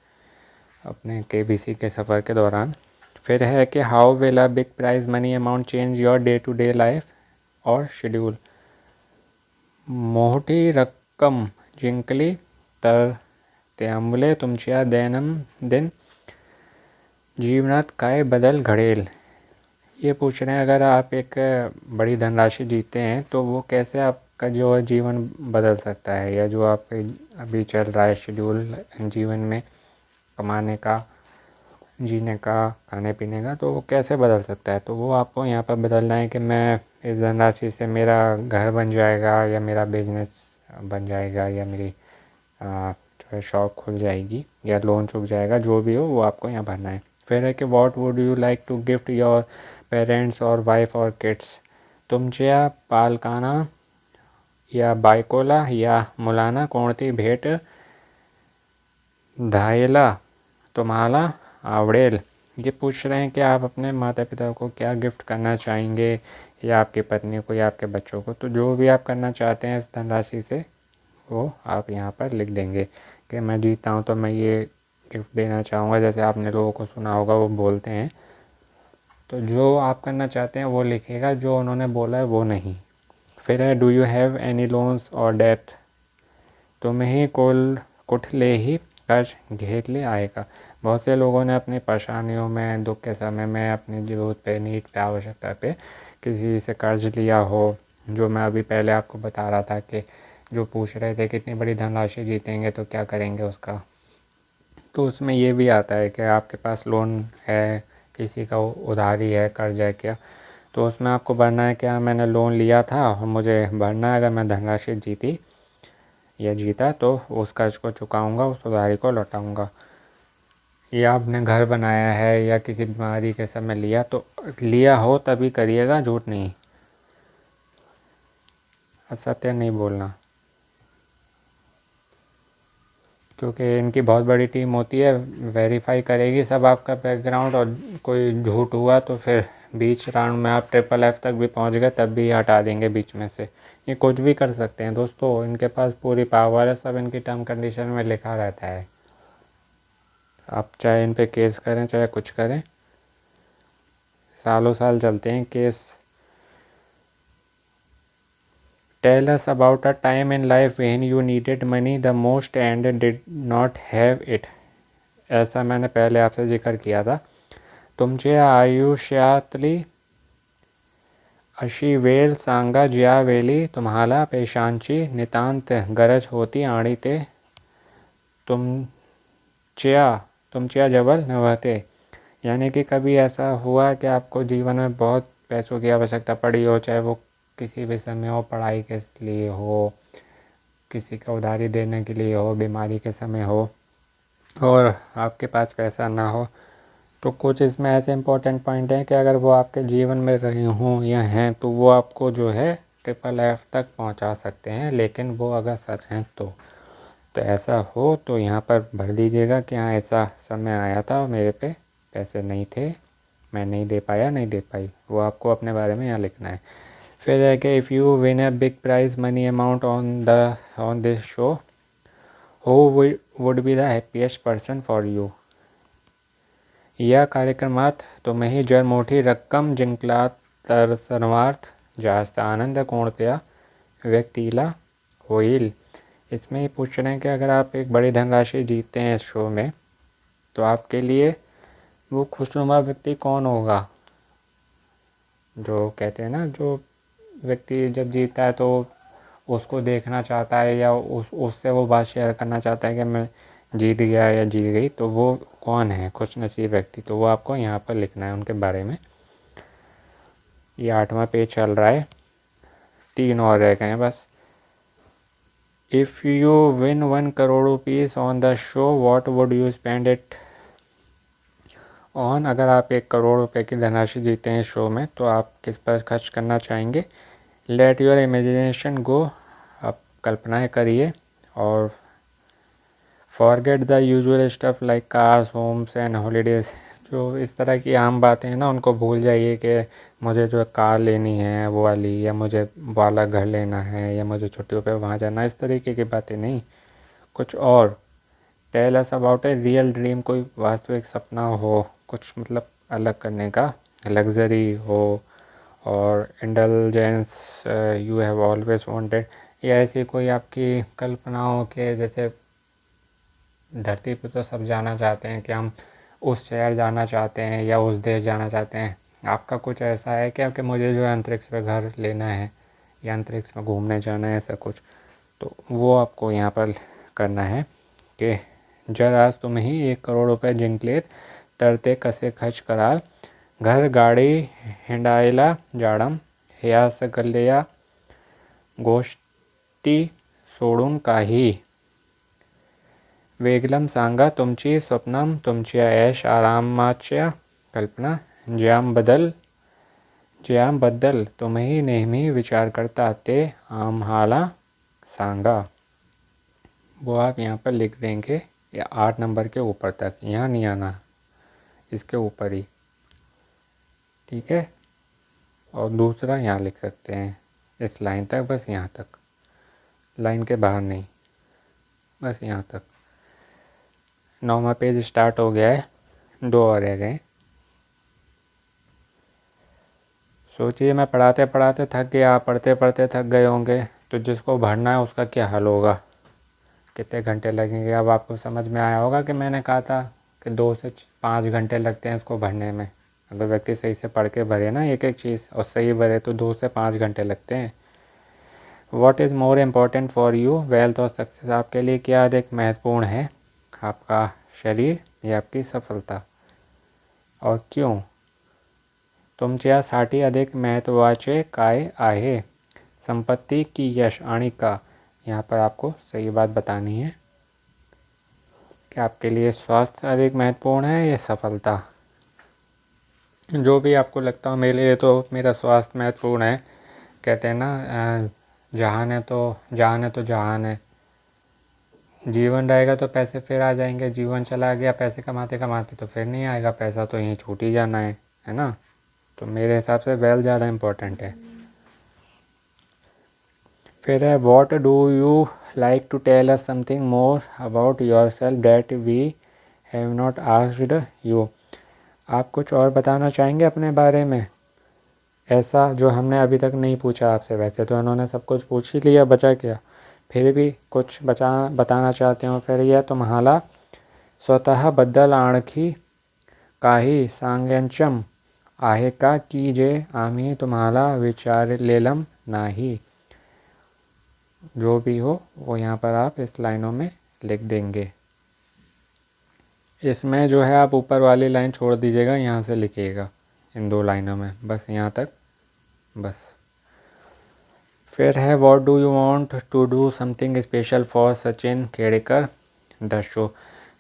अपने केबीसी के सफ़र के दौरान। फिर है कि how will a big prize money amount change your day to day life or schedule. मोठी रक्कम जिंकली तर त्यामुळे तुमच्या दैनंदिन जीवनात काय बदल घडेल। ये पूछ रहे हैं अगर आप एक बड़ी धनराशि जीते हैं तो वो कैसे आपका जो जीवन बदल सकता है, या जो आपके अभी चल रहा है शेड्यूल जीवन में कमाने का, जीने का, खाने पीने का, तो वो कैसे बदल सकता है। तो वो आपको यहाँ पर बदलना है कि मैं इस धनराशि से मेरा घर बन जाएगा, या मेरा बिजनेस बन जाएगा, या मेरी जो है शॉप खुल जाएगी, या लोन चुक जाएगा, जो भी हो वो आपको यहाँ भरना है। फिर है कि what would you like to gift your parents or wife or kids. तुमच्या पालकांना या बायकोला या मुलांना कोणती भेट द्यायला तुम्हाला आवडेल। ये पूछ रहे हैं कि आप अपने माता पिता को क्या गिफ्ट करना चाहेंगे, या आपकी पत्नी को, या आपके बच्चों को। तो जो भी आप करना चाहते हैं इस धनराशि से वो आप यहाँ पर लिख देंगे कि मैं जीता हूँ तो मैं ये गिफ्ट देना चाहूँगा। जैसे आपने लोगों को सुना होगा वो बोलते हैं, तो जो आप करना चाहते हैं वो लिखिएगा, जो उन्होंने बोला है वो नहीं। फिर है do you have any loans और डेट। तुम्हें कुठलेही कर्ज घेतले आहे का। बहुत से लोगों ने अपनी परेशानियों में, दुख के समय में, अपनी ज़रूरत पे, नीड पे, आवश्यकता पे किसी से कर्ज लिया हो। जो मैं अभी पहले आपको बता रहा था कि जो पूछ रहे थे कितनी बड़ी धनराशि जीतेंगे तो क्या करेंगे उसका, तो उसमें ये भी आता है कि आपके पास लोन है, किसी का उधारी है, कर्ज है क्या, तो उसमें आपको भरना है क्या मैंने लोन लिया था और मुझे भरना है। अगर मैं धनराशि जीती या जीता तो उस कर्ज को चुकाऊंगा, उस उधारी को लौटाऊंगा। या आपने घर बनाया है या किसी बीमारी के समय लिया, तो लिया हो तभी करिएगा, झूठ नहीं, असत्य नहीं बोलना, क्योंकि इनकी बहुत बड़ी टीम होती है, वेरीफाई करेगी सब आपका बैकग्राउंड, और कोई झूठ हुआ तो फिर बीच राउंड में आप FFF तक भी पहुंच गए तब भी हटा देंगे बीच में से। ये कुछ भी कर सकते हैं दोस्तों, इनके पास पूरी पावर है, सब इनकी टर्म कंडीशन में लिखा रहता है। आप चाहे इन पे केस करें चाहे कुछ करें, सालों साल चलते हैं case. Tell us about a time in life when you needed money the most and did not have it. ऐसा मैंने पहले आपसे जिक्र किया था। तुमच्या आयुष्यातली अशी वेळ सांगा ज्या वेळी तुम्हाला पैशांची नितांत गरज होती आणि ते तुमच्या जवळ नव्हते। यानी कि कभी ऐसा हुआ कि आपको जीवन में बहुत पैसों की आवश्यकता पड़ी हो, चाहे वो किसी भी समय हो, पढ़ाई के लिए हो, किसी का उधारी देने के लिए हो, बीमारी के समय हो, और आपके पास पैसा ना हो। तो कुछ इसमें ऐसे इम्पोर्टेंट पॉइंट हैं कि अगर वो आपके जीवन में रहे हों या हैं तो वो आपको जो है FFF तक पहुंचा सकते हैं, लेकिन वो अगर सच हैं तो ऐसा हो तो यहाँ पर भर दीजिएगा कि हाँ ऐसा समय आया था और मेरे पे पैसे नहीं थे, मैं नहीं दे पाया, नहीं दे पाई। वो आपको अपने बारे में यहाँ लिखना है। फिर है कि if you win a big prize money amount on this show, who would be the happiest person for you. या कार्यक्रमात तुम्ही जर मोठी रक्कम जिंकलात तर सर्वात जास्त आनंद कोणत्या व्यक्तीला होईल। इसमें ये पूछ रहे हैं कि अगर आप एक बड़ी धनराशि जीतते हैं इस शो में तो आपके लिए वो खुशनुमा व्यक्ति कौन होगा। जो कहते हैं ना, जो व्यक्ति जब जीतता है तो उसको देखना चाहता है या उससे वो बात शेयर करना चाहता है कि मैं जीत गया या जीत गई, तो वो कौन है खुशनसीब व्यक्ति। तो वो आपको यहाँ पर लिखना है उनके बारे में। ये 8वां पेज चल रहा है, 3 और रह गए हैं बस। If you win 1 crore rupees on the show what would you spend it on. अगर आप 1 करोड़ रुपए की धनराशि जीते हैं शो में तो आप किस पर खर्च करना चाहेंगे। लेट योर इमेजिनेशन गो, आप कल्पनाएं करिए और forget the usual stuff like cars, homes and holidays. जो इस तरह की आम बातें हैं ना, उनको भूल जाइए कि मुझे जो कार लेनी है वो वाली, या मुझे वाला घर लेना है, या मुझे छुट्टियों पे वहाँ जाना, इस तरीके की बातें नहीं, कुछ और। Tell us about a real dream, कोई वास्तविक सपना हो, कुछ मतलब अलग करने का, लग्जरी हो, और indulgence you have always wanted, या ऐसी कोई आपकी कल्पनाओं के जैसे धरती पे तो सब जाना चाहते हैं कि हम उस शहर जाना चाहते हैं या उस देश जाना चाहते हैं। आपका कुछ ऐसा है क्या कि मुझे जो है अंतरिक्ष पे घर लेना है या अंतरिक्ष में घूमने जाना है, ऐसा कुछ, तो वो आपको यहाँ पर करना है कि जर आज तुम्ही 1 करोड़ रुपये जिंकलेत तर ते कसे खर्च कराल। घर गाडी हिंडायला जाडम, ह्या सगळ्या गोष्टी सोडून काही वेगळं सांगा। तुमची स्वप्नम, तुमच्या ऐश आरामाच्या कल्पना, ज्याबद्दल तुम्ही नेहमी विचार करता ते आम्हाला सांगा। वो आप यहाँ पर लिख देंगे या 8 नंबर के ऊपर तक, यहाँ नहीं आना, इसके ऊपर ही, ठीक है। और दूसरा यहाँ लिख सकते हैं इस लाइन तक, बस यहाँ तक, लाइन के बाहर नहीं, बस यहाँ तक। 9वां पेज स्टार्ट हो गया है, 2 और रह गए। सोचिए, मैं पढ़ाते पढ़ाते थक गया, पढ़ते पढ़ते थक गए होंगे, तो जिसको भरना है उसका क्या हाल होगा, कितने घंटे लगेंगे। अब आपको समझ में आया होगा कि मैंने कहा था कि 2 से 5 घंटे लगते हैं इसको भरने में। अगर व्यक्ति सही से पढ़ के भरे ना एक एक चीज़ और सही भरे तो 2 से 5 घंटे लगते हैं। What is more important for you, wealth और सक्सेस। आपके लिए क्या अधिक महत्वपूर्ण है, आपका शरीर या आपकी सफलता, और क्यों। तुमच्यासाठी अधिक महत्त्वाचे काय आहे, संपत्ति की यश आणि का। यहाँ पर आपको सही बात बतानी है कि आपके लिए स्वास्थ्य अधिक महत्वपूर्ण है या सफलता। जो भी आपको लगता हो, मेरे लिए तो मेरा स्वास्थ्य महत्वपूर्ण है। कहते हैं ना, जहान है तो जहान है। जीवन रहेगा तो पैसे फिर आ जाएंगे, जीवन चला गया पैसे कमाते कमाते तो फिर नहीं आएगा पैसा, तो यहीं छूट ही जाना है ना। तो मेरे हिसाब से वेल ज़्यादा इम्पोर्टेंट है। फिर है what do you like to tell us something more about yourself that we have not asked you. आप कुछ और बताना चाहेंगे अपने बारे में, ऐसा जो हमने अभी तक नहीं पूछा आपसे। वैसे तो इन्होंने सब कुछ पूछ ही लिया, बचा क्या, फिर भी कुछ बताना चाहते हो। फिर यह तुम्हाला स्वतःबद्दल आणखी काही सांगायचं आहे का की जे आम्ही तुम्हाला विचारलेलं नाही। जो भी हो वो यहाँ पर आप इस लाइनों में लिख देंगे। इसमें जो है आप ऊपर वाली लाइन छोड़ दीजिएगा, यहाँ से लिखिएगा इन 2 लाइनों में, बस यहाँ तक बस। फिर है what do you want to do something special for Sachin Khedekar the show.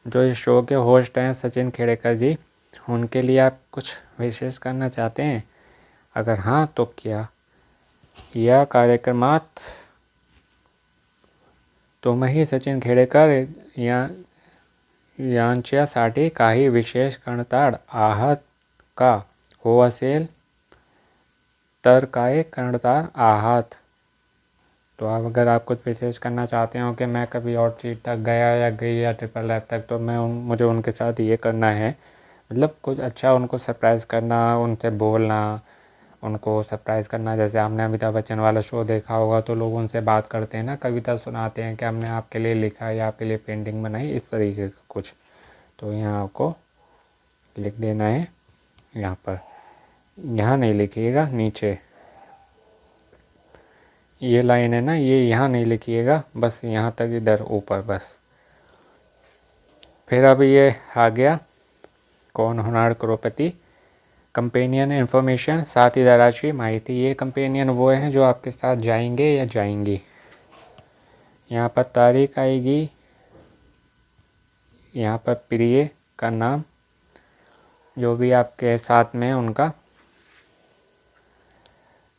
जो इस शो के होस्ट हैं सचिन खेड़ेकर जी, उनके लिए आप कुछ विशेष करना चाहते हैं? अगर हाँ तो क्या? या कार्यक्रमात तुम्ही सचिन खेड़ेकर यांच्यासाठी काही विशेष करणार आहात का? हो असेल तर काय करणार आहात? तो आप अगर आप कुछ विशेष करना चाहते हो कि मैं कभी और सीट तक गया या गई या ट्रिपल एफ तक, तो मुझे उनके साथ ये करना है। मतलब कुछ अच्छा उनको सरप्राइज़ करना, उनसे बोलना, उनको सरप्राइज़ करना। जैसे आपने अमिताभ बच्चन वाला शो देखा होगा तो लोग उनसे बात करते हैं ना, कविता सुनाते हैं कि हमने आपके लिए लिखा या आपके लिए पेंटिंग बनाई, इस तरीके का कुछ। तो यहाँ आपको लिख देना है, यहाँ पर, यहाँ नहीं लिखिएगा, नीचे ये लाइन है ना, ये यहाँ नहीं लिखिएगा, बस यहाँ तक, इधर ऊपर बस। फिर अब ये आ गया कौन होणार करोड़पति, कंपेनियन इन्फॉर्मेशन, साथी दराची माहिती। ये कंपेनियन वो हैं जो आपके साथ जाएंगे या जाएंगी। यहाँ पर तारीख आएगी, यहाँ पर प्रिय का नाम, जो भी आपके साथ में उनका।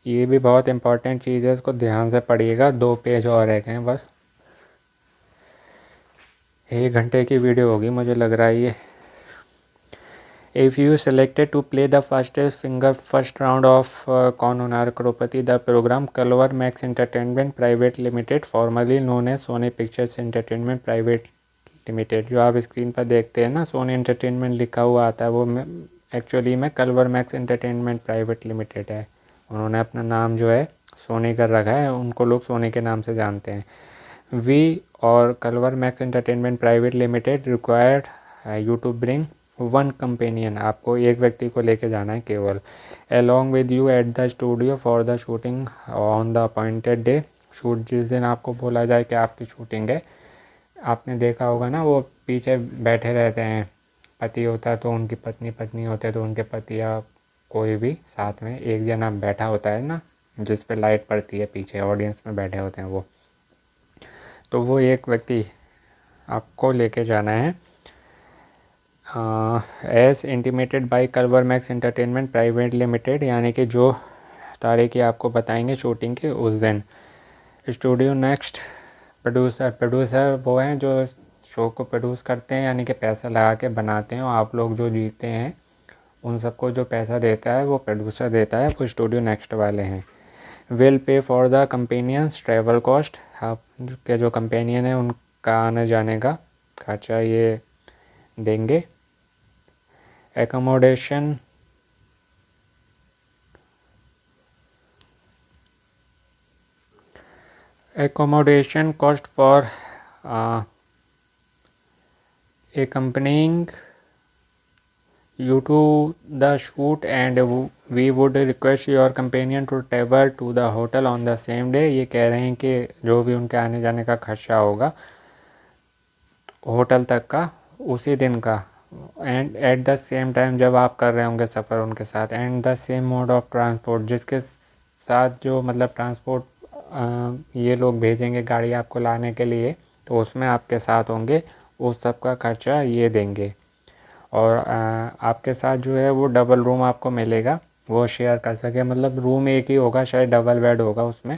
ये भी बहुत इम्पोर्टेंट चीज़ है, इसको ध्यान से पढ़िएगा। 2 पेज और रह गए हैं बस। 1 घंटे की वीडियो होगी मुझे लग रहा है ये। If you selected to play the fastest finger first round of कौन होणार करोड़पति the program Kalwar Max Entertainment Private Limited formerly known as Sony Pictures Entertainment Private Limited, जो आप स्क्रीन पर देखते हैं ना सोनी एंटरटेनमेंट लिखा हुआ आता है, वो एक्चुअली में culvert Max Entertainment Private limited है। उन्होंने अपना नाम जो है सोनी कर रखा है, उनको लोग सोनी के नाम से जानते हैं। We or Culver Max Entertainment Private Limited required you to bring 1 companion, आपको एक व्यक्ति को लेके जाना है केवल, along with you at the studio for the shooting on the appointed day. Shoot जिस दिन आपको बोला जाए कि आपकी शूटिंग है, आपने देखा होगा ना वो पीछे बैठे रहते हैं, पति होता है तो उनकी पत्नी, पत्नी होते हैं तो उनके पति, या कोई भी साथ में एक जना बैठा होता है ना, जिस पे लाइट पड़ती है, पीछे ऑडियंस में बैठे होते हैं वो। तो वो एक व्यक्ति आपको लेके जाना है, as intimated by Culver Max Entertainment Private Limited, यानी कि जो तारीख आपको बताएंगे शूटिंग के उस दिन। स्टूडियो नेक्स्ट प्रोड्यूसर वो हैं जो शो को प्रोड्यूस करते हैं, यानी कि पैसा लगा के बनाते हैं, और आप लोग जो जीते हैं उन सबको जो पैसा देता है वो प्रोड्यूसर देता है, वो स्टूडियो नेक्स्ट वाले हैं। Will pay for the companions travel cost, आपके जो कंपेनियन है उनका आने जाने का खर्चा ये देंगे। Accommodation cost for accompanying you to the shoot, and we would request your companion to travel to the hotel on the same day। ये कह रहे हैं कि जो भी उनके आने जाने का खर्चा होगा होटल तक का उसी दिन का, and at the same time जब आप कर रहे होंगे सफ़र उनके साथ, and the same mode of transport, जिसके साथ जो मतलब ट्रांसपोर्ट ये लोग भेजेंगे गाड़ी आपको लाने के लिए, तो उसमें आपके साथ होंगे, उस सब का खर्चा ये देंगे। और आपके साथ जो है वो डबल रूम आपको मिलेगा, वो शेयर कर सके, मतलब रूम एक ही होगा, शायद डबल बेड होगा उसमें,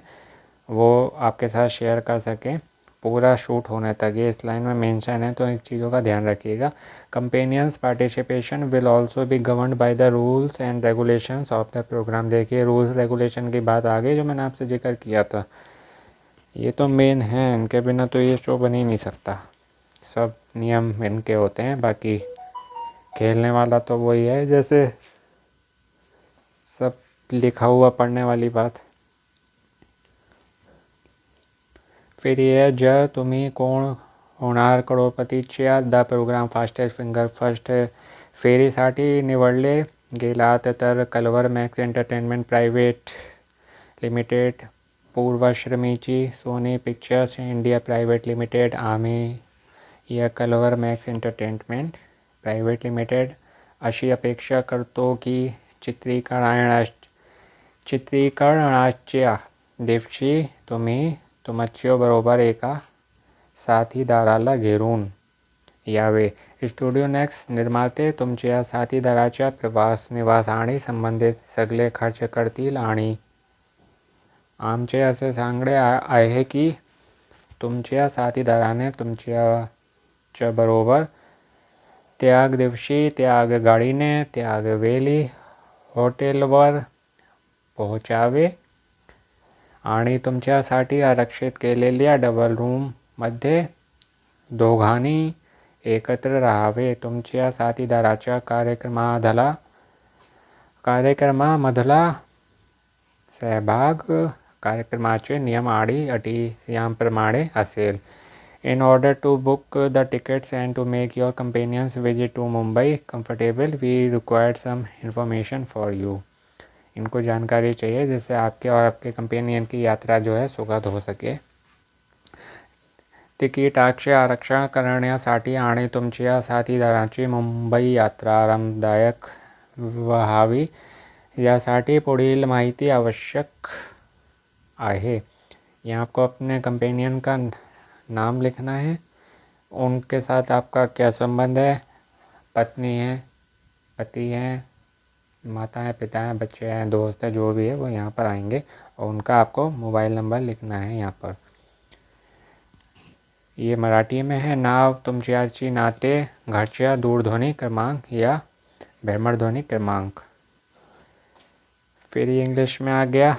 वो आपके साथ शेयर कर सकें पूरा शूट होने तक। ये इस लाइन में मेंशन है, तो इन चीज़ों का ध्यान रखिएगा। Companion's participation will also be governed by the rules and regulations of the programme. देखिए रूल्स रेगुलेशन की बात आ गई जो मैंने आपसे जिक्र किया था, ये तो मेन है, इनके बिना तो ये शो बन ही नहीं सकता। सब नियम इनके होते हैं, बाकी खेलने वाला तो वही है, जैसे सब लिखा हुआ पढ़ने वाली बात। फिर ये है जर तुम्ही कोण होणार करोड़पतीच्या the program fastest finger first फेरीसाठी निवडले गेलात तर Culver Max Entertainment Private Limited, पूर्वाश्रमीची Sony Pictures India Private Limited, आम्ही या Culver Max Entertainment Private Limited अशी अपेक्षा करतो की चित्रीकरणाच्या दिवशी तुम्ही तुमच्याबरोबर एका साथीदाराला घेऊन यावे. स्टुडिओ नेक्स्ट निर्माते तुमच्या साथीदाराच्या प्रवास, निवास आणि संबंधित सगळे खर्च करतील आणि आमचे असे सांगणे आहे की तुमच्या साथीदाराने तुमच्याबरोबर त्याग दिवशी त्याग गाडीने त्यागवेली हॉटेलवर पोहोचावे आणि तुमच्यासाठी आरक्षित केलेल्या डबल रूममध्ये दोघांनी एकत्र राहावे. तुमच्या साथीदाराच्या कार्यक्रमामधला सहभाग कार्यक्रमाचे नियम आणि अटी याप्रमाणे असेल. In order to book the tickets and to make your companion's visit to Mumbai comfortable, we required some information for you. इनको जानकारी चाहिए जिससे आपके और आपके कंपेनियन की यात्रा जो है सुखद हो सके. तिकीटाचे आरक्षण करण्यासाठी आणि तुमच्या साथीदाराची मुंबई यात्रा आरामदायक व्हावी यासाठी पुढील माहिती आवश्यक आहे. यहाँ आपको अपने कंपेनियन का नाम लिखना है, उनके साथ आपका क्या संबंध है, पत्नी है, पति हैं, माता है, पिता हैं, बच्चे हैं, दोस्त हैं, जो भी है वो यहाँ पर आएंगे और उनका आपको मोबाइल नंबर लिखना है यहाँ पर. ये मराठी में है. नाव तुमच्याची नाते घरच्या दूरध्वनी क्रमांक या भ्रमणध्वनी क्रमांक. फिर ये इंग्लिश में आ गया.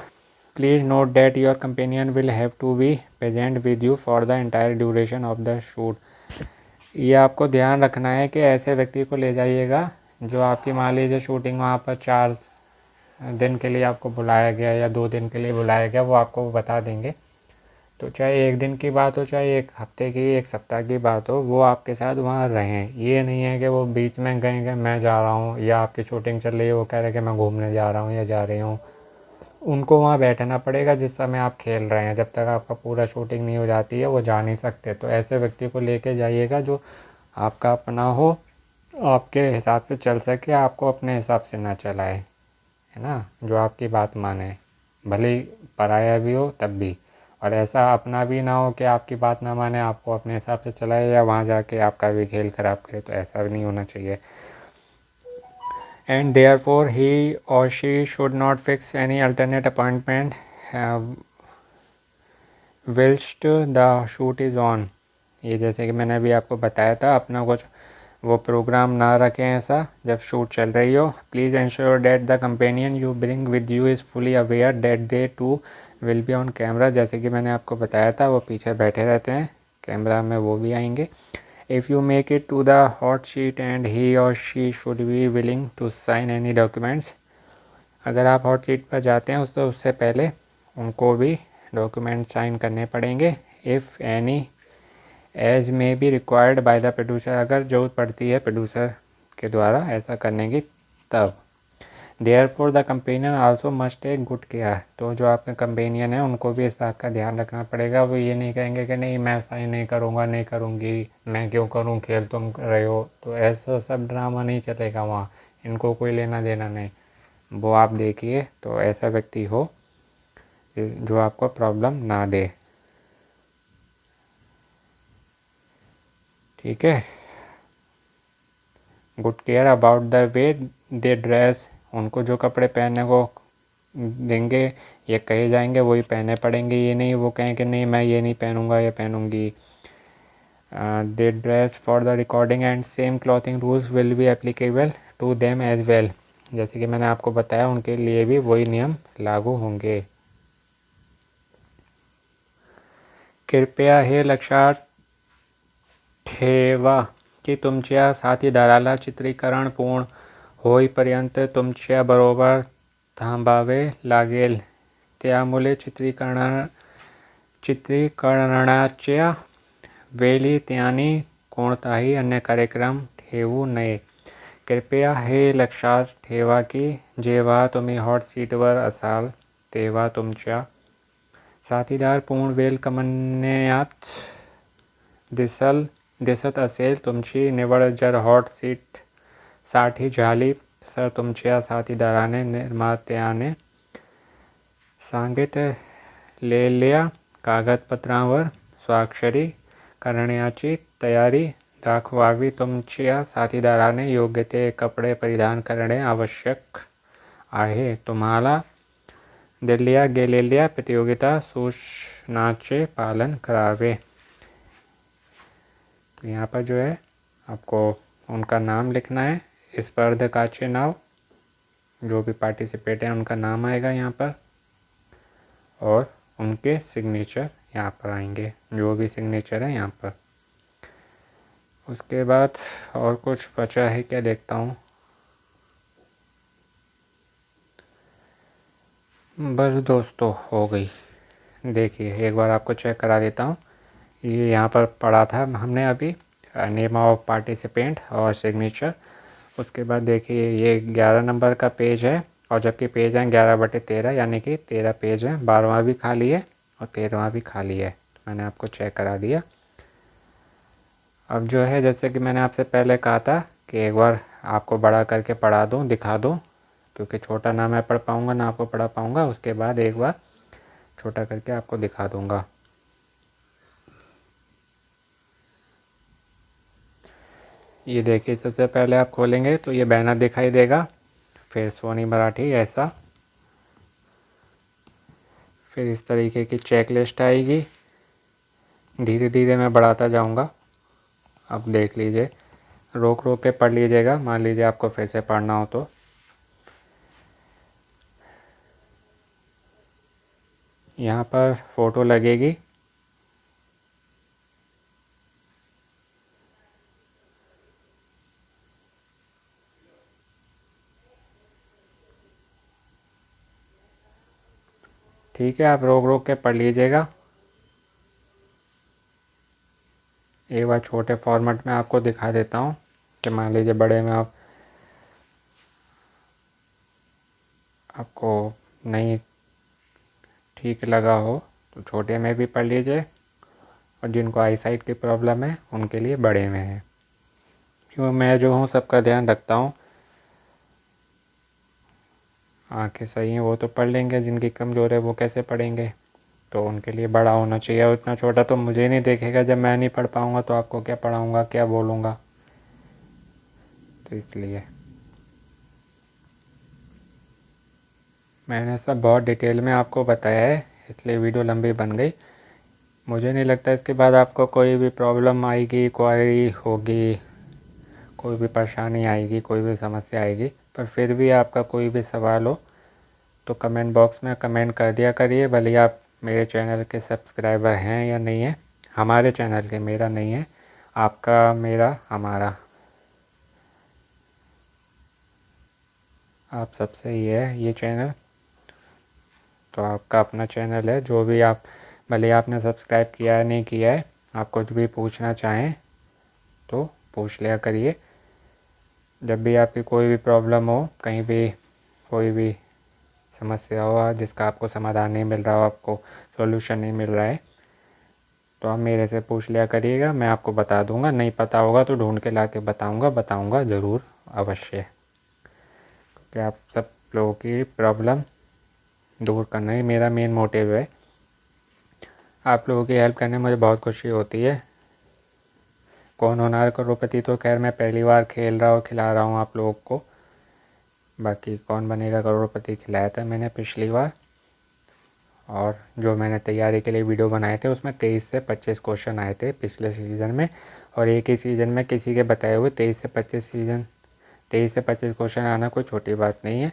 Please note that your companion will have to be present with you for the entire duration of the shoot. ये आपको ध्यान रखना है कि ऐसे व्यक्ति को ले जाइएगा जो आपकी मान लीजिए शूटिंग वहाँ पर 4 दिन के लिए आपको बुलाया गया या 2 दिन के लिए बुलाया गया, वो आपको बता देंगे. तो चाहे 1 दिन की बात हो, चाहे 1 हफ्ते की, 1 सप्ताह की बात हो, वो आपके साथ वहाँ रहें. ये नहीं है कि वो बीच में कहेंगे मैं जा रहा हूँ या आपकी शूटिंग चल रही है वो कह रहे कि मैं घूमने जा रहा हूँ या जा रही हूँ. उनको वहाँ बैठना पड़ेगा जिस समय आप खेल रहे हैं. जब तक आपका पूरा शूटिंग नहीं हो जाती है वो जा नहीं सकते. तो ऐसे व्यक्ति को लेके जाइएगा जो आपका अपना हो, आपके हिसाब से चल सके, आपको अपने हिसाब से ना चलाए, है ना, जो आपकी बात माने, भले ही पराया भी हो तब भी. और ऐसा अपना भी ना हो कि आपकी बात ना माने, आपको अपने हिसाब से चलाए या वहाँ जाके आपका भी खेल ख़राब करे. तो ऐसा भी नहीं होना चाहिए. And therefore he or she should not fix any alternate appointment whilst the shoot is on. ये जैसे कि मैंने अभी आपको बताया था, अपना कुछ वो प्रोग्राम ना रखें ऐसा जब शूट चल रही हो. Please ensure that the companion you bring with you is fully aware that they too will be on camera. जैसे कि मैंने आपको बताया था वो पीछे बैठे रहते हैं, कैमरा में वो भी आएंगे. If you make it to the hot sheet and he or she should be willing to sign any documents. अगर आप हॉट सीट पर जाते हैं तो उससे पहले उनको भी डॉक्यूमेंट साइन करने पड़ेंगे. If any as may be required by the producer, अगर जरूरत पड़ती है प्रोड्यूसर के द्वारा ऐसा करने की तब. Therefore the companion also must take good care. तो जो आपके कंपेनियन है उनको भी इस बात का ध्यान रखना पड़ेगा. वो ये नहीं कहेंगे कि नहीं मैं साइन नहीं करूँगा, नहीं करूँगी, मैं क्यों करूँ, खेल तुम कर रहे हो. तो ऐसा सब ड्रामा नहीं चलेगा वहाँ, इनको कोई लेना देना नहीं. वो आप देखिए तो ऐसा व्यक्ति हो जो आपको प्रॉब्लम ना दे. ठीक है. Good care about the way they dress. उनको जो कपड़े पहनने को देंगे ये कहे जाएंगे वही पहने पड़ेंगे. ये नहीं वो कहें कि नहीं मैं ये नहीं पहनूंगा या पहनूंगी. They dress for the recording and same clothing rules will be applicable to them as well. जैसे कि मैंने आपको बताया उनके लिए भी वही नियम लागू होंगे. कृपया हे लक्षात ठेवा की तुमच्या साथीदाराला चित्रीकरण पूर्ण होईपर्यंत तुमच्याबरोबर थांबावे लागेल. त्यामुळे चित्रीकरणाच्या वेळी त्यांनी कोणताही अन्य कार्यक्रम ठेवू नये. कृपया हे लक्षात ठेवा की जेव्हा तुम्ही हॉट सीटवर असाल तेव्हा तुमच्या साथीदार पूर्ण वेळ कमवण्यात दिसत असेल. तुमची निवड जर हॉट सीटसाठी झाली तर तुमच्या साथीदाराने निर्मात्याने सांगितलेल्या कागदपत्रांवर स्वाक्षरी करण्याची तयारी दाखवावी. तुमच्या साथीदाराने योग्य ते कपडे परिधान करणे आवश्यक आहे. तुम्हाला दिल्या गेलेल्या प्रतियोगिता सूचनाचे पालन करावे. तो यहाँ पर जो है आपको उनका नाम लिखना है, स्पर्धकाचे नाव, जो भी पार्टिसिपेट हैं उनका नाम आएगा यहाँ पर, और उनके सिग्नेचर यहाँ पर आएंगे, जो भी सिग्नेचर है यहाँ पर। उसके बाद और कुछ बचा है क्या देखता हूँ। बस दोस्तों हो गई। देखिए एक बार आपको चेक करा देता हूँ। ये यहाँ पर पढ़ा था हमने अभी, नेम ऑफ पार्टिसिपेंट और सिग्नेचर। उसके बाद देखिए ये 11 नंबर का पेज है, और जबकि पेज है 11/13, यानी कि 13 पेज है। 12वां भी खाली है और 13वां भी खाली है। मैंने आपको चेक करा दिया। अब जो है जैसे कि मैंने आपसे पहले कहा था कि एक बार आपको बड़ा करके पढ़ा दूँ, दिखा दूँ, क्योंकि छोटा ना मैं पढ़ पाऊँगा ना आपको पढ़ा पाऊँगा। उसके बाद एक बार छोटा करके आपको दिखा दूँगा। ये देखिए सबसे पहले आप खोलेंगे तो ये बैनर दिखाई देगा, फिर सोनी मराठी ऐसा, फिर इस तरीके की चेक लिस्ट आएगी। धीरे धीरे मैं बढ़ाता जाऊंगा, अब देख लीजिए, रोक रोक के पढ़ लीजिएगा, मान लीजिए आपको फिर से पढ़ना हो तो। यहाँ पर फ़ोटो लगेगी, ठीक है, आप रोक रोक के पढ़ लीजिएगा। एक बार छोटे फॉर्मेट में आपको दिखा देता हूँ कि मान लीजिए बड़े में आपको नहीं ठीक लगा हो तो छोटे में भी पढ़ लीजिए, और जिनको आई साइट की प्रॉब्लम है उनके लिए बड़े में है। क्यों मैं जो हूँ सबका ध्यान रखता हूँ। आंखें सही हैं वो तो पढ़ लेंगे, जिनकी कमज़ोर है वो कैसे पढ़ेंगे, तो उनके लिए बड़ा होना चाहिए। उतना छोटा तो मुझे नहीं देखेगा, जब मैं नहीं पढ़ पाऊँगा तो आपको क्या पढ़ाऊँगा, क्या बोलूँगा, तो इसलिए मैंने सब बहुत डिटेल में आपको बताया है, इसलिए वीडियो लंबी बन गई। मुझे नहीं लगता इसके बाद आपको कोई भी प्रॉब्लम आएगी, क्वारी होगी, कोई भी परेशानी आएगी, कोई भी समस्या आएगी। पर फिर भी आपका कोई भी सवाल हो तो कमेंट बॉक्स में कमेंट कर दिया करिए, भले आप मेरे चैनल के सब्सक्राइबर हैं या नहीं है। हमारे चैनल के, मेरा नहीं है, आपका, मेरा, हमारा, आप सबसे ही है ये चैनल, तो आपका अपना चैनल है। जो भी आप, भले आपने सब्सक्राइब किया है नहीं किया है, आप कुछ भी पूछना चाहें तो पूछ लिया करिए। जब भी आपकी कोई भी प्रॉब्लम हो, कहीं भी कोई भी समस्या हो जिसका आपको समाधान नहीं मिल रहा हो, आपको सॉल्यूशन नहीं मिल रहा है, तो आप मेरे से पूछ लिया करिएगा, मैं आपको बता दूंगा। नहीं पता होगा तो ढूंढ के ला के बताऊंगा ज़रूर, अवश्य, क्योंकि आप सब लोगों की प्रॉब्लम दूर करना ही मेरा मेन मोटिव है। आप लोगों की हेल्प करने में मुझे बहुत खुशी होती है। कौन होनहार करोड़पति तो खैर मैं पहली बार खेल रहा और खिला रहा हूँ आप लोगों को, बाकी कौन बनेगा करोड़पति खिलाया था मैंने पिछली बार, और जो मैंने तैयारी के लिए वीडियो बनाए थे उसमें 23 से 25 क्वेश्चन आए थे पिछले सीज़न में, और एक ही सीज़न में किसी के बताए हुए 23 से 25 क्वेश्चन आना कोई छोटी बात नहीं है।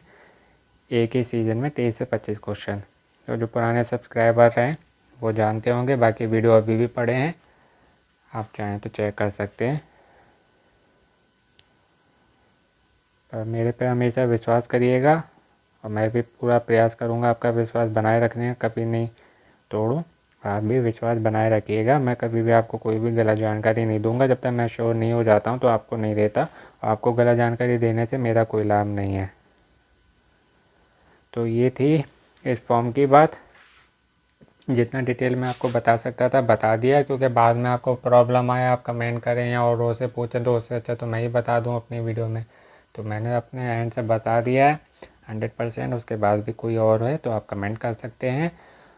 एक ही सीज़न में 23 से 25 क्वेश्चन, तो जो पुराने सब्सक्राइबर हैं वो जानते होंगे, बाकी वीडियो अभी भी पड़े हैं, आप चाहें तो चेक कर सकते हैं। पर मेरे पे हमेशा विश्वास करिएगा, और मैं भी पूरा प्रयास करूँगा आपका विश्वास बनाए रखने का, कभी नहीं तोड़ूँ। आप भी विश्वास बनाए रखिएगा। मैं कभी भी आपको कोई भी गलत जानकारी नहीं दूंगा, जब तक मैं श्योर नहीं हो जाता हूँ तो आपको नहीं देता। आपको गलत जानकारी देने से मेरा कोई लाभ नहीं है। तो ये थी इस फॉर्म की बात। जितना डिटेल में आपको बता सकता था बता दिया, क्योंकि बाद में आपको प्रॉब्लम आए, आप कमेंट करें या और से पूछें, तो उससे अच्छा तो मैं ही बता दूं अपनी वीडियो में। तो मैंने अपने एंड से बता दिया है 100%। उसके बाद भी कोई और है तो आप कमेंट कर सकते हैं।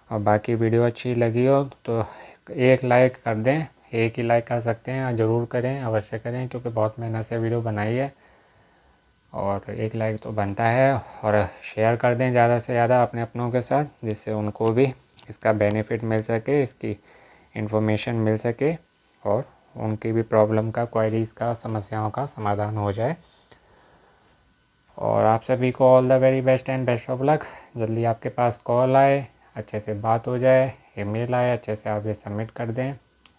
और बाकी वीडियो अच्छी लगी हो तो एक लाइक कर दें, एक ही लाइक कर सकते हैं, ज़रूर करें, अवश्य करें, क्योंकि बहुत मेहनत से वीडियो बनाई है और एक लाइक तो बनता है। और शेयर कर दें ज़्यादा से ज़्यादा अपने अपनों के साथ, जिससे उनको भी इसका बेनिफिट मिल सके, इसकी इन्फॉर्मेशन मिल सके और उनकी भी प्रॉब्लम का, क्वेरीज़ का, समस्याओं का समाधान हो जाए। और आप सभी को all the very best and best of luck. जल्दी आपके पास कॉल आए, अच्छे से बात हो जाए, ईमेल आए, अच्छे से आप ये सबमिट कर दें।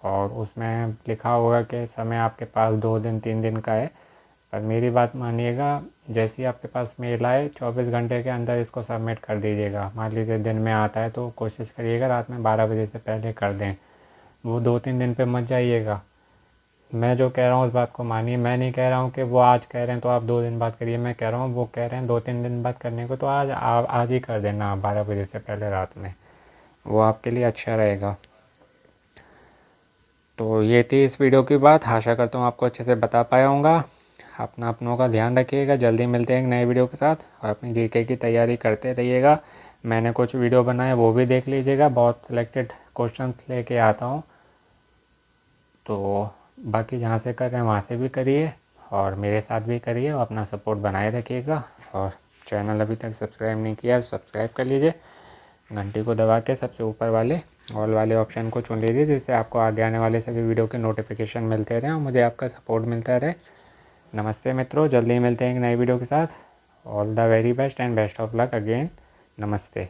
और उसमें लिखा होगा कि समय आपके पास 2 दिन 3 दिन का है, पर मेरी बात मानिएगा, जैसे ही आपके पास मेल आए 24 घंटे के अंदर इसको सबमिट कर दीजिएगा। मान लीजिए दिन में आता है तो कोशिश करिएगा रात में 12 बजे से पहले कर दें। वो 2-3 दिन पे मत जाइएगा। मैं जो कह रहा हूँ उस बात को मानिए। मैं नहीं कह रहा हूँ कि वो आज कह रहे हैं तो आप 2 दिन बाद करिए। मैं कह रहा हूँ वो कह रहे हैं 2-3 दिन बाद करने को, तो आज ही कर देना 12 बजे से पहले रात में। वो आपके लिए अच्छा रहेगा। तो ये थी इस वीडियो की बात। आशा करता हूँ आपको अच्छे से बता पाया हूँगा। अपना अपनों का ध्यान रखिएगा। जल्दी मिलते हैं एक नए वीडियो के साथ। और अपनी जीके की तैयारी करते रहिएगा। मैंने कुछ वीडियो बनाए वो भी देख लीजिएगा। बहुत सिलेक्टेड क्वेश्चंस लेके आता हूँ, तो बाकी जहाँ से कर रहे हैं वहाँ से भी करिए और मेरे साथ भी करिए और अपना सपोर्ट बनाए रखिएगा। और चैनल अभी तक सब्सक्राइब नहीं किया तो सब्सक्राइब कर लीजिए। घंटी को दबा के सबसे ऊपर वाले ऑल वाले ऑप्शन को चुन लीजिए, जिससे आपको आगे आने वाले सभी वीडियो के नोटिफिकेशन मिलते रहें और मुझे आपका सपोर्ट मिलता रहे। नमस्ते मित्रों, जल्दी मिलते हैं एक नई वीडियो के साथ। All the very best and best of luck again. नमस्ते।